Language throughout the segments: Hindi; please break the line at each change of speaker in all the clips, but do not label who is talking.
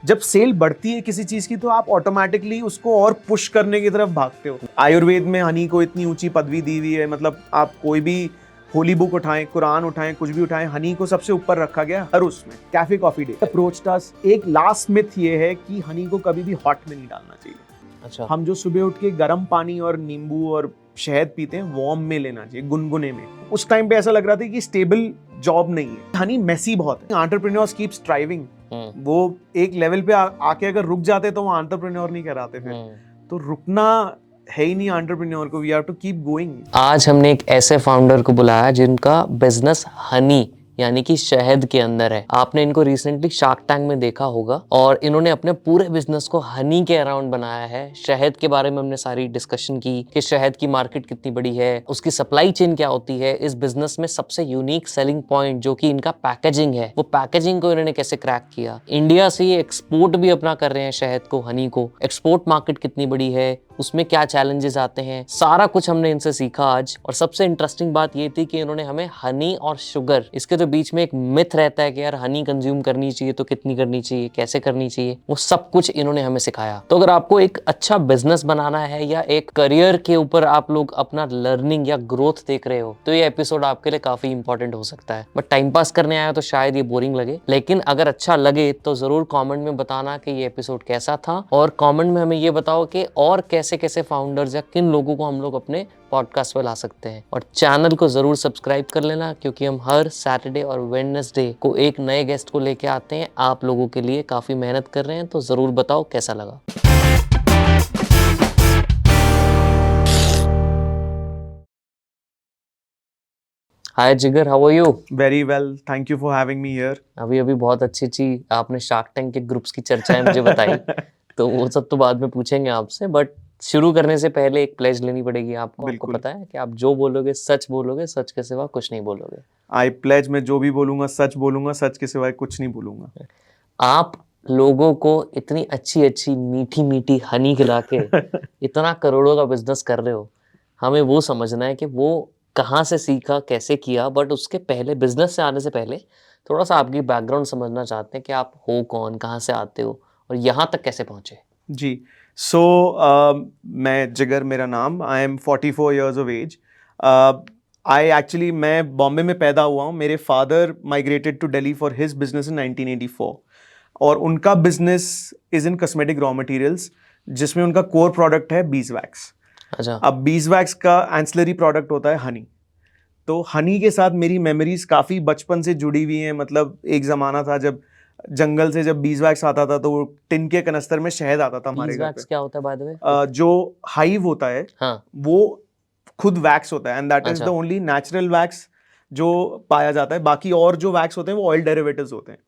जब सेल बढ़ती है किसी चीज की तो आप ऑटोमेटिकली उसको और पुश करने की तरफ भागते हो। आयुर्वेद में हनी को इतनी ऊंची पदवी दी हुई है, मतलब आप कोई भी होली बुक उठाएं, कुरान उठाएं, कुछ भी उठाएं, हनी को सबसे ऊपर रखा गया हर उसमें। कैफे कॉफी डे अप्रोच था, एक लास्ट मिथ ये है कि हनी को कभी भी हॉट में नहीं डालना चाहिए।
अच्छा।
हम जो सुबह उठ के गर्म पानी और नींबू और शहद पीते हैं, वार्म में लेना चाहिए, गुनगुने में। उस टाइम पे ऐसा लग रहा था कि स्टेबल जॉब नहीं है। हनी मेसी बहुत है। Entrepreneurs keep striving. वो एक लेवल पे आके अगर रुक जाते तो वो एंटरप्रेन्योर नहीं कहलाते फिर। तो रुकना है ही नहीं एंटरप्रेन्योर को, we have to keep going.
आज हमने एक ऐसे फाउंडर को बुलाया जिनका बिजनेस हनी यानी कि शहद के अंदर है। आपने इनको रिसेंटली शार्क टैंक में देखा होगा और इन्होंने अपने पूरे बिजनेस को हनी के अराउंड बनाया है। शहद के बारे में हमने सारी डिस्कशन की कि शहद की मार्केट कितनी बड़ी है, उसकी सप्लाई चेन क्या होती है। इस बिजनेस में सबसे यूनिक सेलिंग पॉइंट जो कि इनका पैकेजिंग है, वो पैकेजिंग को इन्होंने कैसे क्रैक किया। इंडिया से ये एक्सपोर्ट भी अपना कर रहे हैं शहद को, हनी को। एक्सपोर्ट मार्केट कितनी बड़ी है, उसमें क्या चैलेंजेस आते हैं, सारा कुछ हमने इनसे सीखा आज। और सबसे इंटरेस्टिंग बात ये थी कि इन्होंने हमें हनी और शुगर, इसके जो बीच में एक मिथ रहता है कि यार हनी कंज्यूम करनी चाहिए तो कितनी करनी चाहिए, कैसे करनी चाहिए, वो सब कुछ इन्होंने हमें सिखाया। तो अगर आपको एक अच्छा बिजनेस बनाना है या एक करियर के ऊपर आप लोग अपना लर्निंग या ग्रोथ देख रहे हो तो ये एपिसोड आपके लिए काफी इंपॉर्टेंट हो सकता है। बट टाइम पास करने आया तो शायद ये बोरिंग लगे, लेकिन अगर अच्छा लगे तो जरूर कॉमेंट में बताना कि ये एपिसोड कैसा था। और कॉमेंट में हमें ये बताओ कि और कैसे कैसे फाउंडर्स या किन लोगों को हम लोग अपने पॉडकास्ट पे ला सकते हैं। और चैनल को जरूर सब्सक्राइब कर लेना, क्योंकि हम हर सैटरडे और वेडनेसडे को एक नए गेस्ट को लेके आते हैं। आप लोगों के लिए काफी मेहनत कर रहे हैं, तो जरूर बताओ कैसा लगा। Hi Jigar, how are you?
Very well, thank you for having me here.
अभी बहुत अच्छी आपने शार्क टैंक के ग्रुप्स की चर्चाएं मुझे बताई तो वो सब तो बाद में पूछेंगे आपसे, बट शुरू करने से पहले एक प्लेज लेनी पड़ेगी आपको। आपको पता है कि आप जो बोलोगे सच बोलोगे, सच के सिवा कुछ नहीं बोलोगे।
आई प्लेज, मैं जो भी बोलूंगा सच के सिवाय कुछ नहीं बोलूंगा।
आप लोगों को इतनी अच्छी मीठी मीठी हनी खिला के इतना करोड़ों का बिजनेस कर रहे हो, हमें वो समझना है कि वो कहाँ से सीखा, कैसे किया। बट उसके पहले, बिजनेस से आने से पहले थोड़ा सा आपकी बैकग्राउंड समझना चाहते हैं कि आप हो कौन, कहाँ से आते हो और यहाँ तक कैसे पहुँचे।
जी, सो मैं जिगर मेरा नाम, I am 44 years of age. मैं बॉम्बे में पैदा हुआ हूँ। मेरे father migrated to Delhi for his business in 1984 और उनका business is in cosmetic raw materials, जिसमें उनका कोर प्रोडक्ट है बीजवैक्स।
अच्छा।
अब बीजवैक्स का एंसिलरी प्रोडक्ट होता है हनी। तो हनी के साथ मेरी मेमोरीज काफ़ी बचपन से जुड़ी हुई हैं। मतलब एक ज़माना था जब जंगल से जब बीजवैक्स आता था तो वो टिन के कनस्तर में शहद आता था हमारे घर पे।
बीजवैक्स क्या होता है बाय द वे?
जो हाइव होता है,
हाँ।
वो खुद वैक्स होता है एंड दैट इज द
अच्छा।
ओनली नेचुरल वैक्स जो पाया जाता है। बाकी और जो वैक्स होते हैं वो ऑयल डेरिवेटिव्स होते हैं।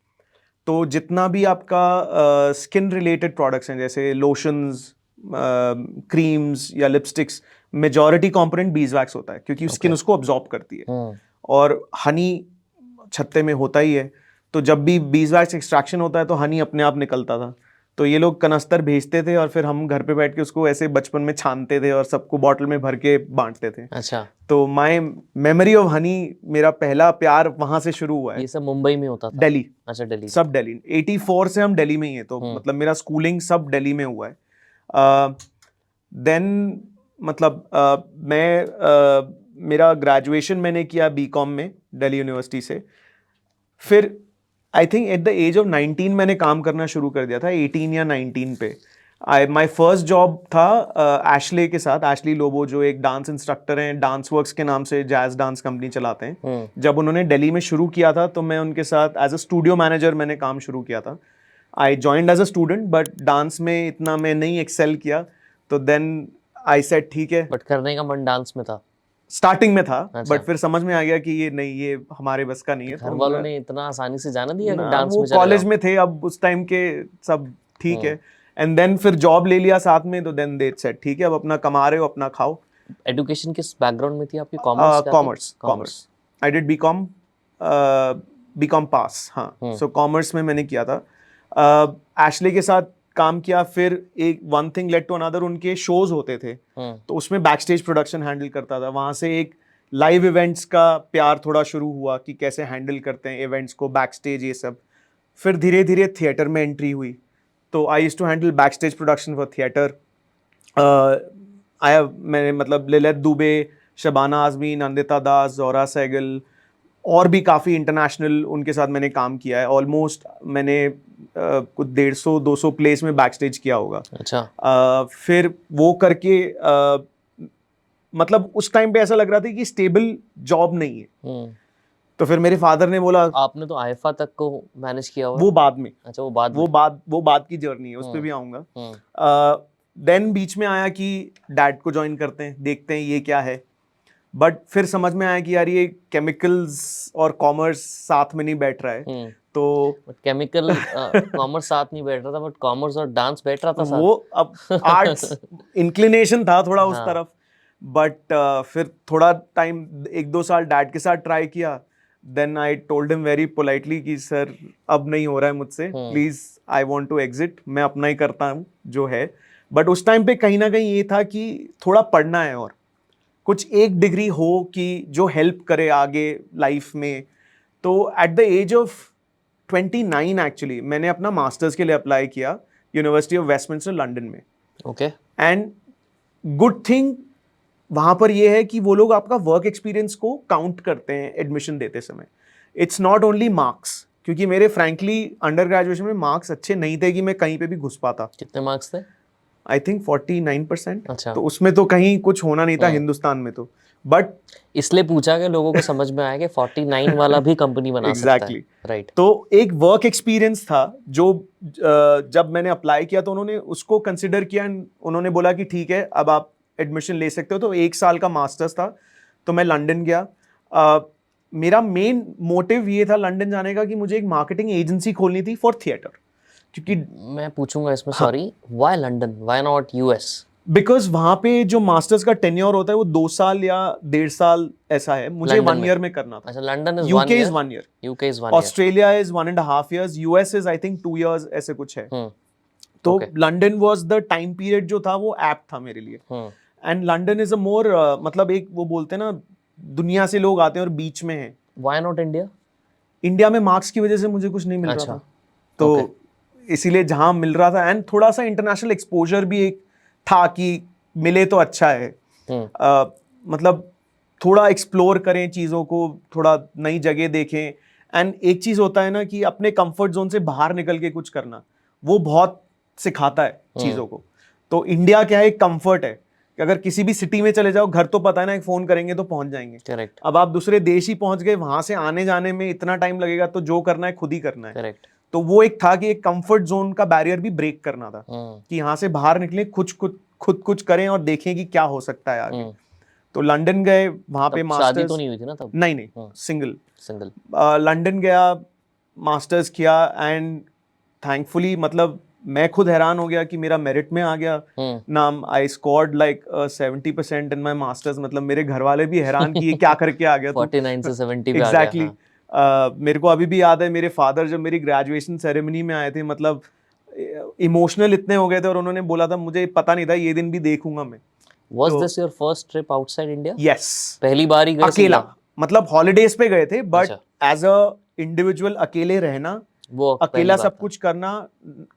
तो जितना भी आपका स्किन रिलेटेड प्रोडक्ट्स हैं, जैसे लोशंस, क्रीम्स या लिपस्टिक्स, मेजॉरिटी कंपोनेंट बीजवैक्स होता है, क्योंकि स्किन उसको अब्जॉर्ब करती है। और हनी छत्ते में होता ही है। तो जब भी बीजवैक्स एक्सट्रैक्शन होता है तो हनी अपने आप निकलता था। तो ये लोग कनस्तर भेजते थे और फिर हम घर पे बैठ के उसको ऐसे बचपन में छानते थे और सबको बॉटल में भर के बांटते थे।
अच्छा।
तो माय मेमोरी ऑफ हनी, मेरा पहला प्यार वहां से शुरू हुआ है।
ये सब मुंबई में होता था?
दिल्ली।
अच्छा, दिल्ली।
सब दिल्ली। 84 से हम दिल्ली में ही है, तो मतलब मेरा स्कूलिंग सब दिल्ली में हुआ है। देन मतलब मेरा ग्रेजुएशन मैंने किया बीकॉम में दिल्ली यूनिवर्सिटी से। फिर I think at the age of 19 मैंने काम करना शुरू कर दिया था, 18 या 19 पे। माई फर्स्ट जॉब था एशले के साथ, एशली लोबो जो एक डांस इंस्ट्रक्टर हैं, डांस वर्क्स के नाम से जैज डांस कंपनी चलाते हैं। जब उन्होंने दिल्ली में शुरू किया था तो मैं उनके साथ एज अ स्टूडियो मैनेजर मैंने काम शुरू किया था। I joined as a student, but dance में इतना मैं नहीं एक्सेल किया। तो देन आई सेड ठीक है।
बट करने का मन डांस में था?
स्टार्टिंग में था।
अच्छा।
बट फिर समझ में आ गया कि ये नहीं, ये हमारे बस का नहीं है।
घर वालों ने इतना आसानी से जाना दिया कि
ना,
डांस
वो
में चले
कॉलेज
जाओ?
में थे, अब उस टाइम के सब ठीक है। एंड देन फिर जॉब ले लिया साथ में, तो देन दे सेड ठीक है, अब अपना कमा रहे हो, अपना खाओ।
एजुकेशन किस बैकग्राउंड में थी आपकी? Commerce?
Commerce. I did BCom, BCom pass. हाँ, सो कॉमर्स में मैंने किया था। एशले के साथ काम किया। फिर एक one thing led to another, उनके शोज होते थे तो उसमें बैक स्टेज प्रोडक्शन हैंडल करता था। वहां से एक लाइव इवेंट्स का प्यार थोड़ा शुरू हुआ कि कैसे हैंडल करते हैं इवेंट्स को, बैक स्टेज, ये सब। फिर धीरे धीरे थिएटर में एंट्री हुई। तो I used to handle back stage production for theatre. मैंने मतलब ललित दुबे, शबाना आजमी, नंदिता दास, जोरा सहगल और भी काफ़ी इंटरनेशनल उनके साथ मैंने काम किया है। ऑलमोस्ट मैंने कुछ 150-200 प्लेस में बैक स्टेज किया होगा।
अच्छा।
फिर वो करके मतलब उस टाइम पे ऐसा लग रहा था कि स्टेबल जॉब नहीं है। तो फिर मेरे फादर ने बोला,
आपने तो आईफा तक को मैनेज किया हुआ है?
वो बाद में,
अच्छा, वो बाद में।
वो बाद की जर्नी है, उस पर भी आऊँगा। देन बीच में आया कि डैड को ज्वाइन करते हैं, देखते हैं ये क्या है। बट फिर समझ में आया कि यार ये केमिकल्स और कॉमर्स साथ में नहीं बैठ रहा है। तो
केमिकल कॉमर्स साथ नहीं बैठ रहा था, बट कॉमर्स और डांस बैठ रहा था साथ।
वो अब आर्ट्स इंक्लिनेशन था थोड़ा उस
हाँ।
तरफ। बट फिर थोड़ा टाइम 1-2 साल डैड के साथ ट्राई किया। Then I told him very politely कि सर अब नहीं हो रहा है मुझसे, please I want to exit, मैं अपना ही करता हूँ जो है। बट उस टाइम पे कहीं ना कहीं ये था कि थोड़ा पढ़ना है और कुछ एक डिग्री हो कि जो हेल्प करे आगे लाइफ में। तो एट द एज ऑफ 29 एक्चुअली मैंने अपना मास्टर्स के लिए अप्लाई किया यूनिवर्सिटी ऑफ वेस्टमिंस्टर लंदन में।
ओके।
एंड गुड थिंग वहाँ पर ये है कि वो लोग आपका वर्क एक्सपीरियंस को काउंट करते हैं एडमिशन देते समय। इट्स नॉट ओनली मार्क्स, क्योंकि मेरे फ्रैंकली अंडर ग्रेजुएशन में मार्क्स अच्छे नहीं थे कि मैं कहीं पे भी घुस पाता।
कितने मार्क्स थे?
I think 49%।
अच्छा।
तो उसमें तो कहीं कुछ होना नहीं था हिंदुस्तान में तो। बट
इसलिए पूछा कि लोगों को समझ में आया कि 49 वाला भी कंपनी बना सकता है।
Exactly
right.
तो एक वर्क एक्सपीरियंस था जो जब मैंने अप्लाई किया तो उन्होंने उसको कंसिडर किया। उन्होंने बोला कि ठीक है अब आप एडमिशन ले सकते हो। तो 1 साल का मास्टर्स था, तो मैं लंदन गया। मेरा मेन मोटिव ये था लंदन जाने का कि मुझे एक मार्केटिंग एजेंसी खोलनी थी फॉर थिएटर, क्योंकि
मैं पूछूंगा इसमें, sorry, why London, why not US?
Because वहां पे जो मास्टर्स का टेन्योर होता है वो 2 साल या 1.5 साल ऐसा है। मुझे
लंदन
1
में?
ईयर में करना था।
अच्छा, London is 1
UK is
year.
1 year,
UK is 1 year.
Australia is 1.5 years, US is I think 2 years, ऐसे कुछ है। तो
okay.
London was the time period जो था वो ऐप था मेरे लिए। एंड लंदन इज अ मोर मतलब एक वो बोलते हैं ना दुनिया से लोग आते हैं और बीच में है।
Why not India?
इंडिया में मार्क्स की वजह से मुझे कुछ नहीं मिल
अच्छा,
रहा था, तो
okay.
इसीलिए जहां मिल रहा था एंड थोड़ा सा इंटरनेशनल एक्सपोजर भी एक था कि मिले तो अच्छा है। मतलब थोड़ा एक्सप्लोर करें चीज़ों को, थोड़ा नई जगह देखें। एंड एक चीज़ होता है ना कि अपने कंफर्ट जोन से बाहर निकल के कुछ करना, वो बहुत सिखाता है चीज़ों को। तो इंडिया क्या है, एक कंफर्ट है कि अगर किसी भी सिटी में चले जाओ, घर तो पता है ना, एक फ़ोन करेंगे तो पहुंच जाएंगे।
करेक्ट।
अब आप दूसरे देश ही पहुंच गए, वहां से आने जाने में इतना टाइम लगेगा, तो जो करना है खुद ही करना है।
करेक्ट।
तो वो एक था कि एक कंफर्ट जोन का बैरियर भी ब्रेक करना था कि यहाँ से बाहर निकले, खुद कुछ करें और देखें कि क्या हो सकता है आगे। तो लंदन गए, वहां पे मास्टर्स।
शादी तो नहीं हुई थी ना तब?
नहीं, सिंगल।
सिंगल।
लंदन गया, मास्टर्स किया एंड थैंकफुली मतलब मैं खुद हैरान हो गया कि मेरा मेरिट में आ गया नाम। I scored like 70% in my masters. मतलब मेरे घर वाले भी हैरान कि ये क्या करके आ गया।
49 से 70 पे आ गया।
एग्जैक्टली। मेरे को अभी भी याद है, मेरे फादर जब मेरी ग्रेजुएशन सेरेमनी में आए थे, मतलब इमोशनल इतने हो गए थे और उन्होंने बोला था, मुझे पता नहीं था ये दिन भी देखूंगा मैं।
Was this your first trip outside India?
Yes,
पहली बार ही गए?
अकेला, मतलब हॉलीडेज पे गए थे, बट
अच्छा।
एज अ इंडिविजुअल अकेले रहना,
वो
अकेला सब कुछ करना,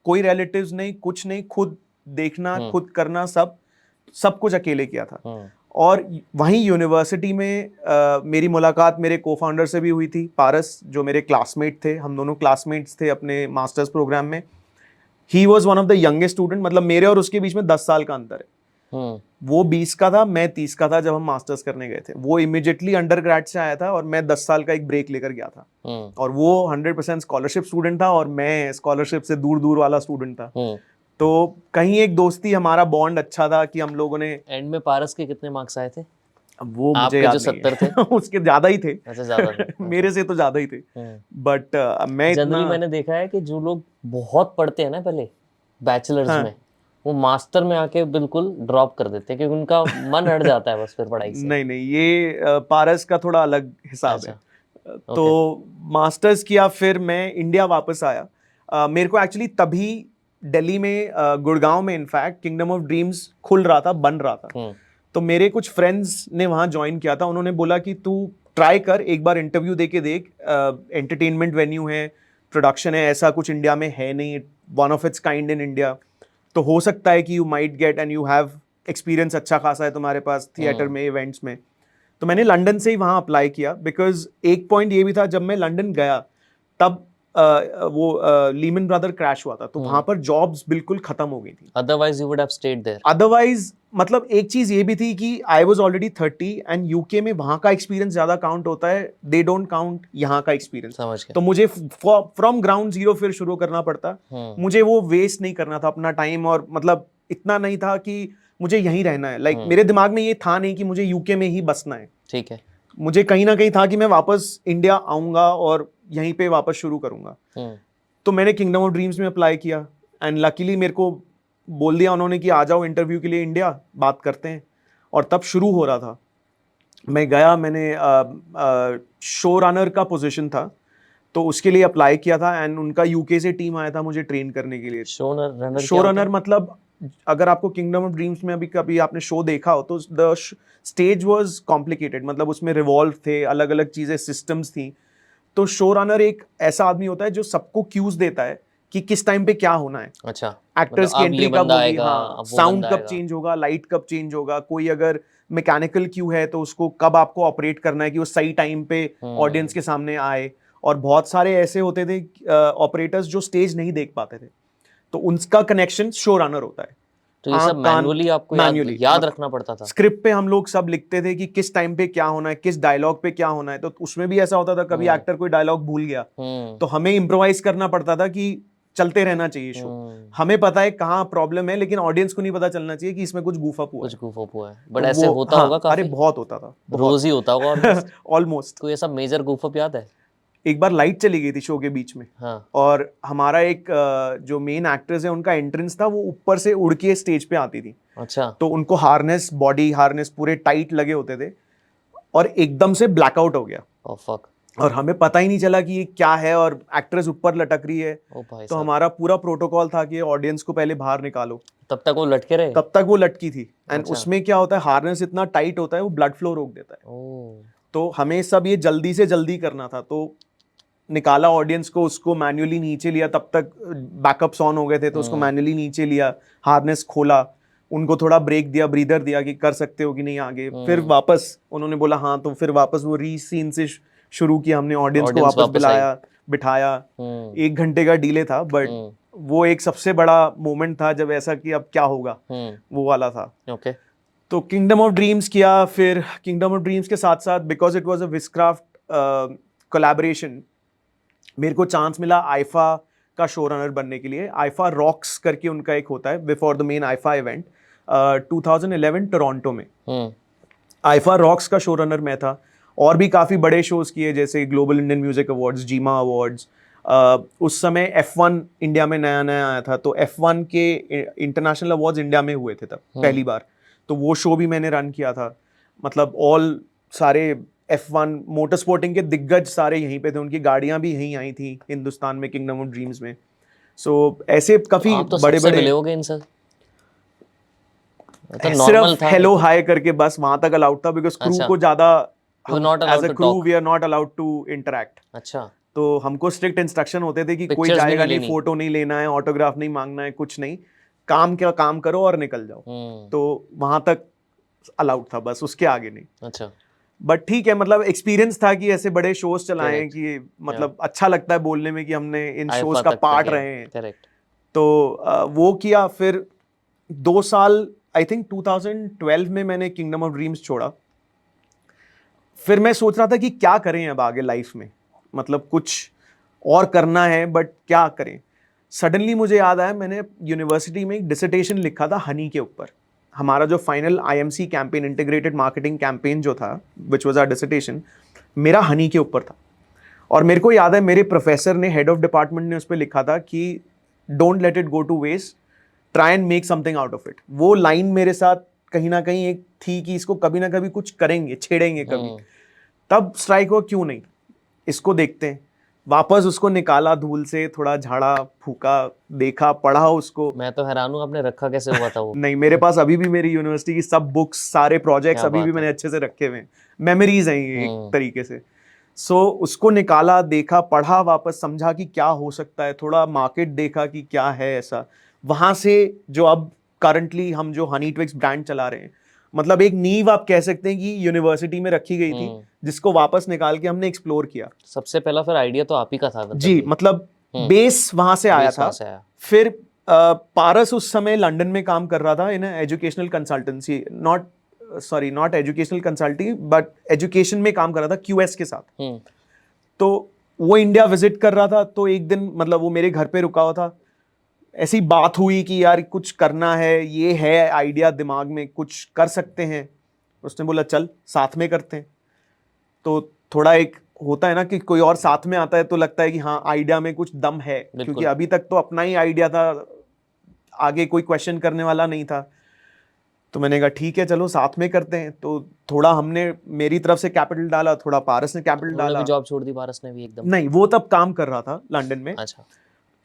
कोई रिलेटिव्स नहीं, कुछ नहीं, खुद देखना, खुद करना, सब कुछ अकेले किया था। और वहीं यूनिवर्सिटी में मेरी मुलाकात मेरे को-फाउंडर से भी हुई थी, पारस, जो मेरे क्लासमेट थे। हम दोनों क्लासमेट्स थे अपने मास्टर्स प्रोग्राम में। He was one of the youngest student, मतलब मेरे और उसके बीच में 10 साल का अंतर है। वो 20 का था, मैं 30 का था जब हम मास्टर्स करने गए थे। वो इमीडिएटली अंडर ग्रेड से आया था और मैं 10 साल का एक ब्रेक लेकर गया था। और वो 100% स्कॉलरशिप स्टूडेंट था और मैं स्कॉलरशिप से दूर दूर वाला स्टूडेंट था। तो कहीं एक दोस्ती, हमारा बॉन्ड अच्छा था कि हम लोगों ने।
एंड में पारस के कितने मार्क्स आए थे?
अब वो मुझे याद नहीं है।
70 थे।
उसके ज्यादा ही थे।
अच्छा, ज्यादा थे।
मेरे से तो ज्यादा ही थे। बट मैं
जनरली मैंने देखा है कि जो लोग बहुत पढ़ते हैं ना पहले बैचलर्स में, वो मास्टर में आके बिल्कुल ड्रॉप कर देते हैं क्योंकि उनका मन हट जाता है बस फिर पढ़ाई से।
नहीं, ये पारस का थोड़ा अलग हिसाब है। तो मास्टर्स किया, फिर मैं इंडिया वापस आया। मेरे को एक्चुअली तभी दिल्ली में गुड़गांव में इनफैक्ट किंगडम ऑफ ड्रीम्स खुल रहा था, बन रहा था। तो मेरे कुछ फ्रेंड्स ने वहाँ ज्वाइन किया था। उन्होंने बोला कि तू ट्राई कर, एक बार इंटरव्यू दे के देख, एंटरटेनमेंट वेन्यू है, प्रोडक्शन है, ऐसा कुछ इंडिया में है नहीं, one of its kind in India, तो हो सकता है कि you might get and you have experience अच्छा खासा है तुम्हारे पास थिएटर में, इवेंट्स में। तो मैंने लंदन से ही वहाँ अप्लाई किया, बिकॉज एक पॉइंट ये भी था, जब मैं लंदन गया तब वो लीमन ब्रदर क्रैश हुआ था, तो वहाँ पर जॉब्स बिल्कुल खत्म हो गई थी।
Otherwise you would have stayed there.
Otherwise मतलब एक चीज ये भी थी कि I was already 30 and UK में वहाँ का एक्सपीरियंस ज्यादा काउंट होता है, दे डोंट काउंट यहाँ का एक्सपीरियंस।
समझ गया।
तो मुझे फ्रॉम ग्राउंड जीरो फिर शुरू करना पड़ता। मुझे वो वेस्ट नहीं करना था अपना टाइम, और मतलब इतना नहीं था कि मुझे यहीं रहना है। लाइक मेरे दिमाग में ये था नहीं कि मुझे यूके में ही बसना है।
ठीक है।
मुझे कहीं ना कहीं था कि मैं वापस इंडिया आऊंगा और यहीं पे वापस शुरू करूंगा। तो मैंने किंगडम ऑफ ड्रीम्स में अप्लाई किया एंड लकीली मेरे को बोल दिया उन्होंने कि आ जाओ इंटरव्यू के लिए इंडिया, बात करते हैं। और तब शुरू हो रहा था। मैं गया, मैंने शो रनर का पोजीशन था, तो उसके लिए अप्लाई किया था एंड उनका यूके से टीम आया था मुझे ट्रेन करने के लिए। शो रनर मतलब अगर आपको किंगडम ऑफ ड्रीम्स में अभी कभी आपने शो देखा हो तो द स्टेज वाज कॉम्प्लिकेटेड, मतलब उसमें रिवॉल्व थे, अलग अलग चीजें, सिस्टम्स थी। तो शो रनर एक ऐसा आदमी होता है जो सबको क्यूज देता है कि किस टाइम पे क्या होना है।
अच्छा,
एक्टर्स
मतलब
की
अब ये
एंट्री कब
बंदा
होगी,
आएगा,
हाँ,
अब वो
साउंड
बंदा
कब
आएगा।
चेंज होगा, लाइट कब चेंज होगा, कोई अगर मैकेनिकल क्यू है तो उसको कब आपको ऑपरेट करना है कि वो सही टाइम पे ऑडियंस के सामने आए। और बहुत सारे ऐसे होते थे ऑपरेटर्स जो स्टेज नहीं देख पाते थे, तो उनका कनेक्शन शो रनर होता है।
तो ये सब मैनुअली आपको याद रखना पड़ता था।
स्क्रिप्ट पे हम लोग सब लिखते थे कि किस टाइम पे क्या होना है, किस डायलॉग पे क्या होना है। तो उसमें भी ऐसा होता था कभी एक्टर कोई डायलॉग भूल गया तो हमें इम्प्रोवाइज करना पड़ता था कि चलते रहना चाहिए शो। हमें पता है कहाँ प्रॉब्लम है, लेकिन ऑडियंस को नहीं पता चलना चाहिए कि इसमें कुछ गूफ अप हुआ
है।
तो
बट ऐसे होता होगा काफी।
अरे बहुत होता था,
रोज ही होता होगा
ऑलमोस्ट।
कोई ऐसा मेजर गूफ अप याद है?
एक बार लाइट चली गई थी शो के बीच में।
हाँ।
और हमारा एक जो मेन एक्टर्स है उनका एंट्रेंस था, वो ऊपर से उड़ के स्टेज पे आती थी।
अच्छा।
तो उनको हार्नेस, बॉडी हार्नेस पूरे टाइट लगे होते थे, और एकदम से ब्लैकआउट हो गया।
Oh fuck.
और हमें पता ही नहीं चला कि ये क्या है, और एक्ट्रेस ऊपर लटक रही है। तो हमारा पूरा प्रोटोकॉल था कि ऑडियंस को पहले बाहर निकालो।
तब तक वो लटके रहे?
तब तक वो लटकी थी। एंड
अच्छा।
उसमें क्या होता है, हार्नेस इतना टाइट होता है वो ब्लड फ्लो रोक देता है। तो हमें सब ये जल्दी से जल्दी करना था। तो निकाला ऑडियंस को, उसको मैन्युअली नीचे लिया, तब तक बैकअप्स ऑन हो गए थे, तो उसको मैन्युअली नीचे लिया, हार्नेस खोला, उनको थोड़ा ब्रेक दिया, ब्रीदर दिया कि कर सकते हो कि नहीं आगे। फिर वापस उन्होंने बोला हाँ, तो फिर वापस वो री सीन से शुरू किया हमने, ऑडियंस को वापस बुलाया, बिठाया। 1 घंटे का डिले था, बट वो एक सबसे बड़ा मोमेंट था जब ऐसा कि अब क्या होगा, वो वाला था।
ओके।
तो किंगडम ऑफ ड्रीम्स किया। फिर किंगडम ऑफ ड्रीम्स के साथ साथ, because it was a Wizcraft collaboration, मेरे को चांस मिला आईफा का शो रनर बनने के लिए। आईफा रॉक्स करके उनका एक होता है before the main IIFA event, 2011 Toronto में। आईफा रॉक्स का शो रनर मैं था। और भी काफ़ी बड़े शोज किए, जैसे global Indian music awards, GIMA awards. उस समय F1 इंडिया में नया नया आया था, तो F1 के इंटरनेशनल अवार्ड्स इंडिया में हुए थे तब पहली बार। तो वो शो भी मैंने रन किया था। मतलब ऑल सारे F1 मोटर स्पोर्टिंग के दिग्गज सारे यहीं पे थे, उनकी गाड़ियां भी यहीं आई थी हिंदुस्तान में, किंगडम ऑफ ड्रीम्स में। सो ऐसे काफी
आप तो
बड़े
सबसे
बड़े
मिले होगे इनसे। तो
सिर्फ
normal था
हेलो हाय करके बस वहां तक अलाउड था, बिकॉज क्रू
अच्छा।
को ज्यादा,
You were not allowed
as a
to
crew
talk.
We are not allowed to interact.
अच्छा।
तो हमको स्ट्रिक्ट इंस्ट्रक्शन होते थे कि कोई
Pictures भी
जाएगा
नहीं
नहीं,
लेनी।
फोटो नहीं लेना है, ऑटोग्राफ नहीं मांगना है, कुछ नहीं, काम क्या काम करो और निकल जाओ। तो वहां तक अलाउड था, बस उसके आगे नहीं।
अच्छा।
बट ठीक है, मतलब एक्सपीरियंस था कि ऐसे बड़े शोज चलाएं,
Correct.
कि मतलब अच्छा लगता है बोलने में कि हमने इन
आईफा
शोज का
तक
पार्ट
गए।
रहे हैं।
Correct.
तो वो किया। फिर 2 साल, आई थिंक 2012 में मैंने किंगडम ऑफ ड्रीम्स छोड़ा। फिर मैं सोच रहा था कि क्या करें अब आगे लाइफ में, मतलब कुछ और करना है, बट क्या करें। सडनली मुझे याद आया, मैंने यूनिवर्सिटी में एक डिसर्टेशन लिखा था हनी के ऊपर। हमारा जो final IMC campaign, integrated marketing campaign जो था, विच वाज आवर डिसर्टेशन, मेरा हनी के ऊपर था। और मेरे को याद है मेरे प्रोफेसर ने, हेड ऑफ डिपार्टमेंट ने उस पर लिखा था कि don't let it go to waste, try and make something out of it. वो लाइन मेरे साथ कहीं ना कहीं एक थी कि इसको कभी ना कभी कुछ करेंगे, छेड़ेंगे कभी। तब स्ट्राइक हुआ, क्यों नहीं, इसको देखते हैं। वापस उसको निकाला धूल से, थोड़ा झाड़ा फूका, देखा, पढ़ा उसको।
मैं तो हैरान हूँ आपने रखा कैसे हुआ था वो।
नहीं, मेरे पास अभी भी मेरी यूनिवर्सिटी की सब बुक्स, सारे प्रोजेक्ट्स
क्या
अभी भी
बात
मैंने
है।
अच्छे से रखे हुए हैं। मेमोरीज हैं ये एक तरीके से। सो उसको निकाला, देखा, पढ़ा, वापस समझा कि क्या हो सकता है, थोड़ा मार्केट देखा कि क्या है ऐसा। वहां से जो अब करंटली हम जो हनी ट्विक्स ब्रांड चला रहे हैं, मतलब एक नींव आप कह सकते हैं कि यूनिवर्सिटी में रखी गई थी, जिसको वापस निकाल के हमने एक्सप्लोर किया।
सबसे पहला फिर आइडिया तो आप ही का था मतलब
जी,
ये।
मतलब बेस वहां से आया
बेस
था।
वहाँ से आया।
फिर पारस उस समय लंदन में काम कर रहा था in educational consultancy, not educational consulting but education में काम कर रहा था क्यूएस के साथ। तो वो इंडिया विजिट कर रहा था, तो एक दिन मतलब वो मेरे घर पे रुका हुआ था, ऐसी बात हुई कि यार कुछ करना है, ये है आइडिया दिमाग में, कुछ कर सकते हैं। उसने बोला चल साथ में करते हैं। तो थोड़ा एक होता है ना कि कोई और साथ में आता है तो लगता है कि हाँ आइडिया में कुछ दम है, क्योंकि अभी तक तो अपना ही आइडिया था, आगे कोई क्वेश्चन करने वाला नहीं था। तो मैंने कहा ठीक है चलो साथ में करते हैं। तो थोड़ा हमने मेरी तरफ से कैपिटल डाला, थोड़ा पारस ने कैपिटल डाला।
जॉब छोड़ दी पारस ने भी एकदम?
नहीं, वो तब काम कर रहा था लंदन में।
अच्छा।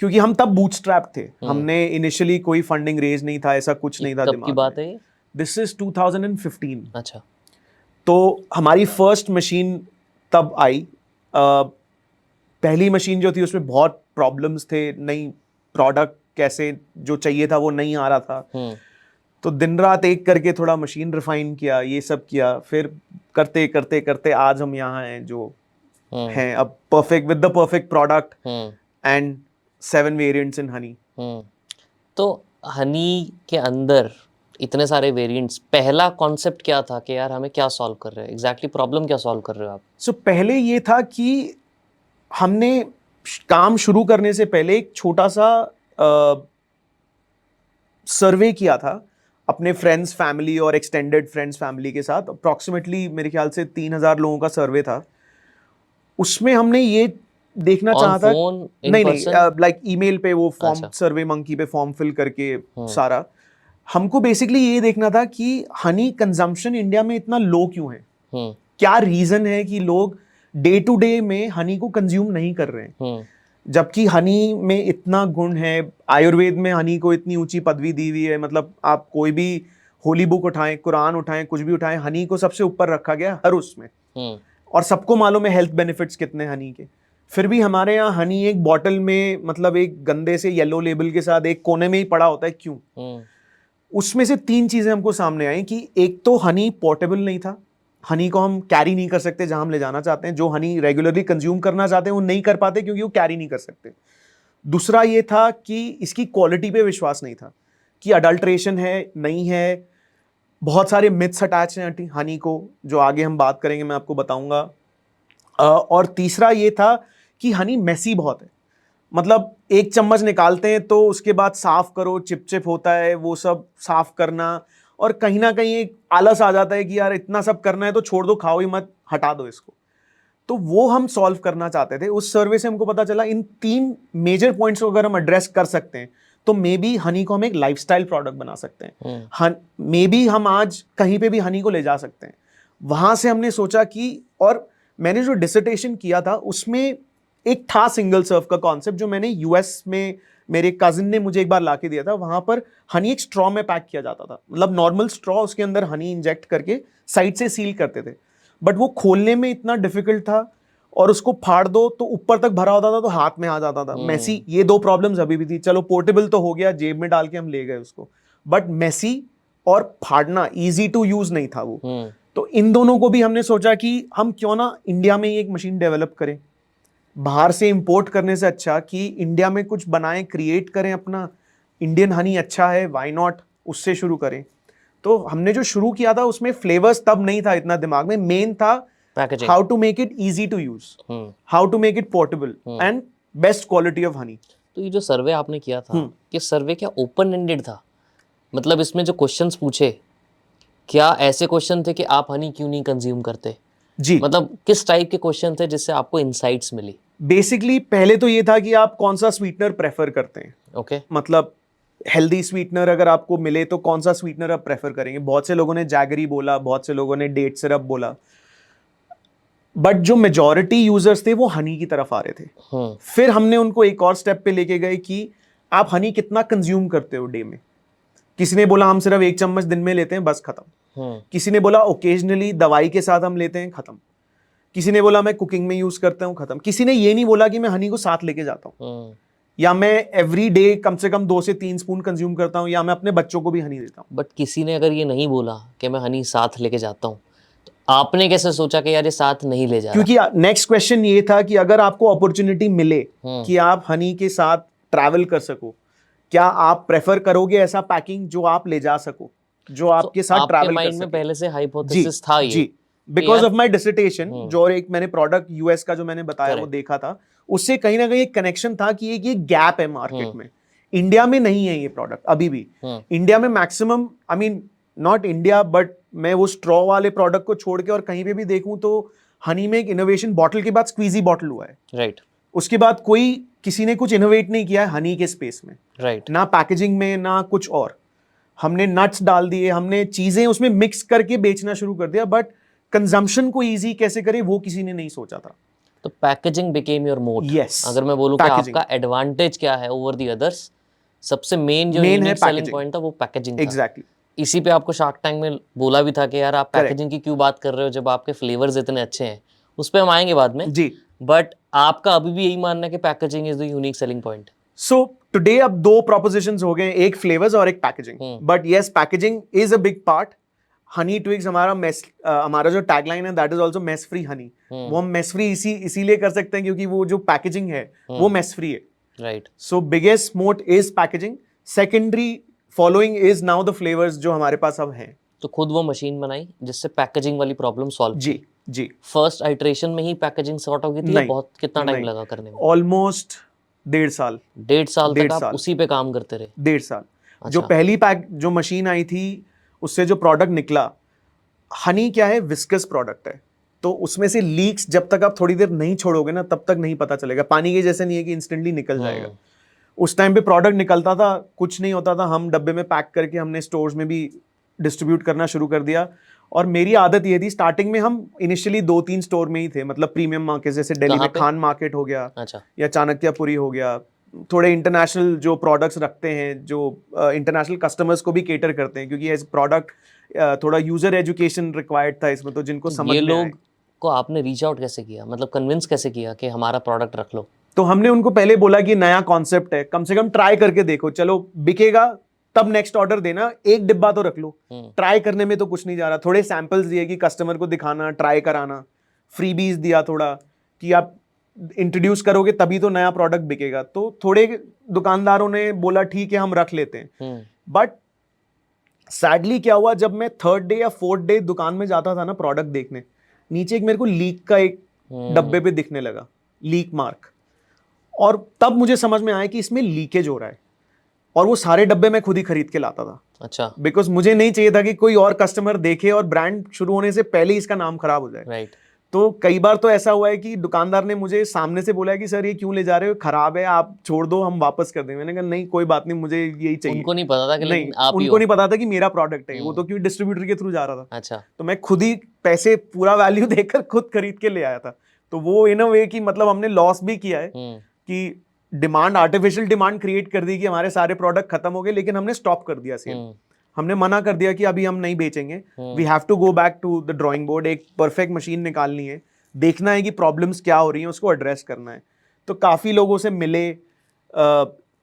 क्योंकि हम तब बूटस्ट्रैप थे, हमने इनिशियली कोई फंडिंग रेज नहीं था, ऐसा कुछ नहीं था
कब
दिमाग
की बात
में।
है ये?
This is 2015।
अच्छा।
तो हमारी फर्स्ट मशीन तब आई। पहली मशीन जो थी उसमें बहुत प्रॉब्लम्स थे, नई प्रोडक्ट कैसे जो चाहिए था वो नहीं आ रहा था। तो दिन रात एक करके थोड़ा मशीन रिफाइन किया, ये सब किया, फिर करते करते करते आज हम यहाँ हैं जो हैं अब, perfect with the perfect product and 7 variants in honey.
तो हनी के अंदर इतने सारे वेरिएंट्स, पहला कॉन्सेप्ट क्या था कि यार हमें क्या सॉल्व कर रहे हैं, एग्जैक्टली प्रॉब्लम क्या सॉल्व कर रहे हो आप?
सो पहले ये था कि हमने काम शुरू करने से पहले एक छोटा सा सर्वे किया था अपने फ्रेंड्स फैमिली और एक्सटेंडेड फ्रेंड्स फैमिली के साथ। अप्रॉक्सीमेटली मेरे ख्याल से 3000 लोगों का सर्वे था। उसमें हमने ये देखना चाहा था, नहीं लाइक ईमेल पे वो फॉर्म, सर्वे मंकी पे फॉर्म फिल करके सारा। हमको बेसिकली ये देखना था कि हनी कंजम्पशन इंडिया में इतना लो क्यों है, क्या रीजन है कि लोग डे टू डे में हनी को कंज्यूम नहीं कर रहे हैं, जबकि हनी में इतना गुण है। आयुर्वेद में हनी को इतनी ऊंची पदवी दी हुई है, मतलब आप कोई भी होली बुक उठाएं, कुरान उठाएं, कुछ भी उठाएं, हनी को सबसे ऊपर रखा गया हर उसमें। और सबको मालूम है हेल्थ बेनिफिट्स कितने हनी के। फिर भी हमारे यहाँ हनी एक बॉटल में, मतलब एक गंदे से येलो लेबल के साथ एक कोने में ही पड़ा होता है, क्यों? उसमें से 3 चीजें हमको सामने आई कि एक तो हनी पोर्टेबल नहीं था, हनी को हम कैरी नहीं कर सकते जहां हम ले जाना चाहते हैं, जो हनी रेगुलरली कंज्यूम करना चाहते हैं वो नहीं कर पाते क्योंकि वो कैरी नहीं कर सकते। दूसरा ये था कि इसकी क्वालिटी पे विश्वास नहीं था कि अडल्ट्रेशन है नहीं है, बहुत सारे मिथ्स अटैच हैं हनी को, जो आगे हम बात करेंगे, मैं आपको बताऊंगा। और तीसरा ये था कि हनी मेसी बहुत है, मतलब एक चम्मच निकालते हैं तो उसके बाद साफ करो, चिपचिप होता है, वो सब साफ करना, और कहीं ना कहीं एक आलस आ जाता है कि यार इतना सब करना है तो छोड़ दो, खाओ ही मत, हटा दो इसको। तो वो हम सॉल्व करना चाहते थे। उस सर्वे से हमको पता चला इन 3 मेजर पॉइंट्स को अगर हम एड्रेस कर सकते हैं तो मे बी हनी को हम एक लाइफस्टाइल प्रोडक्ट बना सकते हैं, मे बी हम आज कहीं पे भी हनी को ले जा सकते हैं। वहां से हमने सोचा कि, और मैंने जो डिसर्टेशन किया था उसमें एक था सिंगल सर्व का कॉन्सेप्ट, जो मैंने यूएस में मेरे कजिन ने मुझे एक बार लाके दिया था। वहां पर हनी एक स्ट्रॉ में पैक किया जाता था, मतलब नॉर्मल स्ट्रॉ, उसके अंदर हनी इंजेक्ट करके साइड से सील करते थे, बट वो खोलने में इतना डिफिकल्ट था, और उसको फाड़ दो तो ऊपर तक भरा होता था तो हाथ में आ जाता था, मेसी। ये 2 प्रॉब्लम्स अभी भी थी। चलो पोर्टेबल तो हो गया, जेब में डाल के हम ले गए उसको, बट मेसी और फाड़ना इजी टू यूज नहीं था वो। तो इन दोनों को भी हमने सोचा कि हम क्यों ना इंडिया में ही एक मशीन डेवलप करें, बाहर से इंपोर्ट करने से अच्छा कि इंडिया में कुछ बनाएं, क्रिएट करें अपना। इंडियन हनी अच्छा है, व्हाई नॉट उससे शुरू करें। तो हमने जो शुरू किया था उसमें फ्लेवर्स तब नहीं था इतना दिमाग में, मेन था how to make it easy to use, how to make it portable and best quality of honey.
तो ये जो सर्वे आपने किया था, ये सर्वे क्या ओपन एंडेड था? मतलब इसमें जो क्वेश्चंस पूछे, क्या ऐसे क्वेश्चन थे कि आप हनी क्यों नहीं कंज्यूम करते?
जी,
मतलब किस टाइप के क्वेश्चन थे जिससे आपको इनसाइट्स मिली?
बेसिकली पहले तो ये था कि आप कौन सा स्वीटनर प्रेफर करते हैं।
ओके।
मतलब हेल्दी स्वीटनर अगर आपको मिले तो कौन सा स्वीटनर आप प्रेफर करेंगे। बहुत से लोगों ने जैगरी बोला, बहुत से लोगों ने डेट सिरप बोला, बट जो मेजॉरिटी यूजर्स थे वो हनी की तरफ आ रहे थे। फिर हमने उनको एक और स्टेप पे लेके गए कि आप हनी कितना कंज्यूम करते हो डे में। किसी ने बोला हम सिर्फ 1 चम्मच दिन में लेते हैं, बस खत्म। किसी ने बोला ओकेजनली दवाई के साथ हम लेते हैं, खत्म। किसी ने बोला मैं कुकिंग में यूज करता हूँ, खत्म। किसी ने ये नहीं बोला कि मैं हनी को साथ लेके जाता हूँ, या मैं एवरी डे कम से कम 2 से 3 स्पून कंज्यूम करता हूँ, या मैं अपने बच्चों को भी हनी देता हूँ।
बट किसी ने अगर ये नहीं बोला कि मैं हनी साथ लेके जाता हूँ, तो आपने कैसे सोचा कि यार ये साथ नहीं ले जा रहा?
क्योंकि नेक्स्ट क्वेश्चन ये था कि अगर आपको अपॉर्चुनिटी मिले कि आप हनी के साथ ट्रैवल कर सको, क्या आप प्रेफर करोगे ऐसा पैकिंग जो आप ले जा सको, जो आपके साथ
आपके
ट्रैवल कर
माइंड में
सके?
पहले से
जी
हाइपोथेसिस था ये?
जी, बिकॉज ऑफ माई डिसर्टेशन, जो और एक मैंने प्रोडक्ट यूएस का जो मैंने बताया वो
Correct.
देखा था, उससे कहीं ना कहीं एक कनेक्शन था कि ये गैप है मार्केट में। इंडिया में नहीं है ये प्रोडक्ट अभी भी। इंडिया में maximum, I mean not India, but मैं वो स्ट्रॉ वाले प्रोडक्ट को छोड़ के और कहीं पे भी देखूं तो हनी में एक इनोवेशन बॉटल के बाद स्क्वीजी बॉटल हुआ है।
राइट।
उसके बाद कोई किसी ने कुछ इनोवेट नहीं किया है हनी के स्पेस में,
राइट।
ना पैकेजिंग में ना कुछ और। हमने नट्स डाल दिए, हमने चीजें उसमें मिक्स करके बेचना शुरू कर दिया, बट कंजम्पशन को इजी कैसे करें वो किसी ने नहीं सोचा था।
तो पैकेजिंग बिकेम योर मोट।
Yes,
अगर मैं बोलूं कि
packaging.
आपका एडवांटेज क्या है ओवर द अदर्स, सबसे मेन जो
Main है
यूनिक सेलिंग
packaging.
पॉइंट था वो पैकेजिंग था।
एग्जैक्टली।
इसी पे आपको शार्क टैंक में बोला भी था कि यार आप पैकेजिंग की क्यों बात कर रहे हो जब आपके फ्लेवर्स इतने अच्छे हैं। उस पर हम आएंगे बाद में
जी।
बट आपका अभी भी यही मानना है कि packaging is the unique selling point.
So today अब 2 प्रोपोजिशंस हो गए, एक फ्लेवर्स और एक packaging. But yes, packaging is a big part. Honey twigs हमारा जो टैगलाइन है that is also mess free Honey. वो हम मेस फ्री इसीलिए कर सकते हैं क्योंकि वो जो पैकेजिंग है वो मेस फ्री है।
राइट।
सो बिगेस्ट मोट is packaging, secondary following is now the flavours जो हमारे पास अब हैं।
तो खुद वो मशीन बनाई जिससे पैकेजिंग वाली प्रॉब्लम सॉल्व।
जी जी।
फर्स्ट आइटरेशन में ही पैकेजिंग सॉर्ट हो गई थी या बहुत कितना टाइम लगा करने में?
ऑलमोस्ट 1.5 साल।
1.5 साल तक
1.5
आप
साल।
उसी पे काम करते रहे?
1.5 साल। जो पहली जो मशीन आई थी उससे जो प्रोडक्ट निकला, हनी क्या है, विस्कस प्रोडक्ट है, तो उसमें से लीक्स जब तक आप थोड़ी देर नहीं छोड़ोगे ना तब तक नहीं पता चलेगा। पानी के जैसे नहीं है कि इंस्टेंटली निकल जाएगा। उस टाइम पे प्रोडक्ट निकलता था, कुछ नहीं होता था, हम डब्बे में पैक करके हमने स्टोर्स में भी डिस्ट्रीब्यूट करना शुरू कर दिया। और मेरी आदत ये थी, स्टार्टिंग में हम इनिशियली 2-3 स्टोर में ही थे, मतलब प्रीमियम मार्केट जैसे दिल्ली में खान मार्केट हो गया,
अच्छा,
या चाणक्यपुरी हो गया, थोड़े इंटरनेशनल जो प्रोडक्ट्स रखते हैं, जो इंटरनेशनल कस्टमर्स को भी केटर करते हैं, क्योंकि एज प्रोडक्ट थोड़ा यूजर एजुकेशन रिक्वायर्ड था इसमें, तो जिनको समझ
ये
में आए।
लोग को आपने रीच आउट कैसे किया, मतलब कन्विंस कैसे किया कि हमारा प्रोडक्ट रख लो?
तो हमने उनको पहले बोला कि नया कॉन्सेप्ट है, कम से कम ट्राई करके देखो, चलो बिकेगा तब नेक्स्ट ऑर्डर देना, एक डिब्बा तो रख लो। ट्राई करने में तो कुछ नहीं जा रहा। थोड़े सैंपल्स दिए कि कस्टमर को दिखाना, ट्राई कराना, फ्रीबीज दिया थोड़ा कि आप इंट्रोड्यूस करोगे तभी तो नया प्रोडक्ट बिकेगा। तो थोड़े दुकानदारों ने बोला ठीक है हम रख लेते हैं। बट सैडली क्या हुआ, जब मैं 3rd डे या 4th डे दुकान में जाता था ना प्रोडक्ट देखने, नीचे एक मेरे को लीक का एक डब्बे पे दिखने लगा, लीक मार्क। और तब मुझे समझ में आया कि इसमें लीकेज हो रहा है, और वो सारे डब्बे मैं खुद ही खरीद के लाता था।
अच्छा।
बिकॉज मुझे नहीं चाहिए था कि कोई और कस्टमर देखे और ब्रांड शुरू होने से पहले ही इसका नाम खराब हो जाए।
राइट।
तो कई बार तो ऐसा हुआ है कि दुकानदार ने मुझे सामने से बोला है कि सर ये क्यों ले जा रहे हो, खराब है, आप छोड़ दो, हम वापस कर देंगे। मैंने कहा नहीं कोई बात नहीं, मुझे यही चाहिए।
उनको नहीं पता था कि
नहीं,
आप ही
उनको
हो।
नहीं पता था कि मेरा प्रोडक्ट है, वो तो क्यों डिस्ट्रीब्यूटर के थ्रू जा रहा था।
अच्छा।
तो मैं खुद ही पैसे पूरा वैल्यू देकर खुद खरीद के ले आया था। तो वो इन अ वे कि मतलब हमने लॉस भी किया है कि डिमांड, आर्टिफिशियल डिमांड क्रिएट कर दी कि हमारे सारे प्रोडक्ट खत्म हो गए, लेकिन हमने स्टॉप कर दिया सेल। हमने मना कर दिया कि अभी हम नहीं बेचेंगे, we have to go back to the drawing board, एक परफेक्ट मशीन निकालनी है, देखना है कि प्रॉब्लम्स क्या हो रही हैं, उसको एड्रेस करना है। तो काफ़ी लोगों से मिले,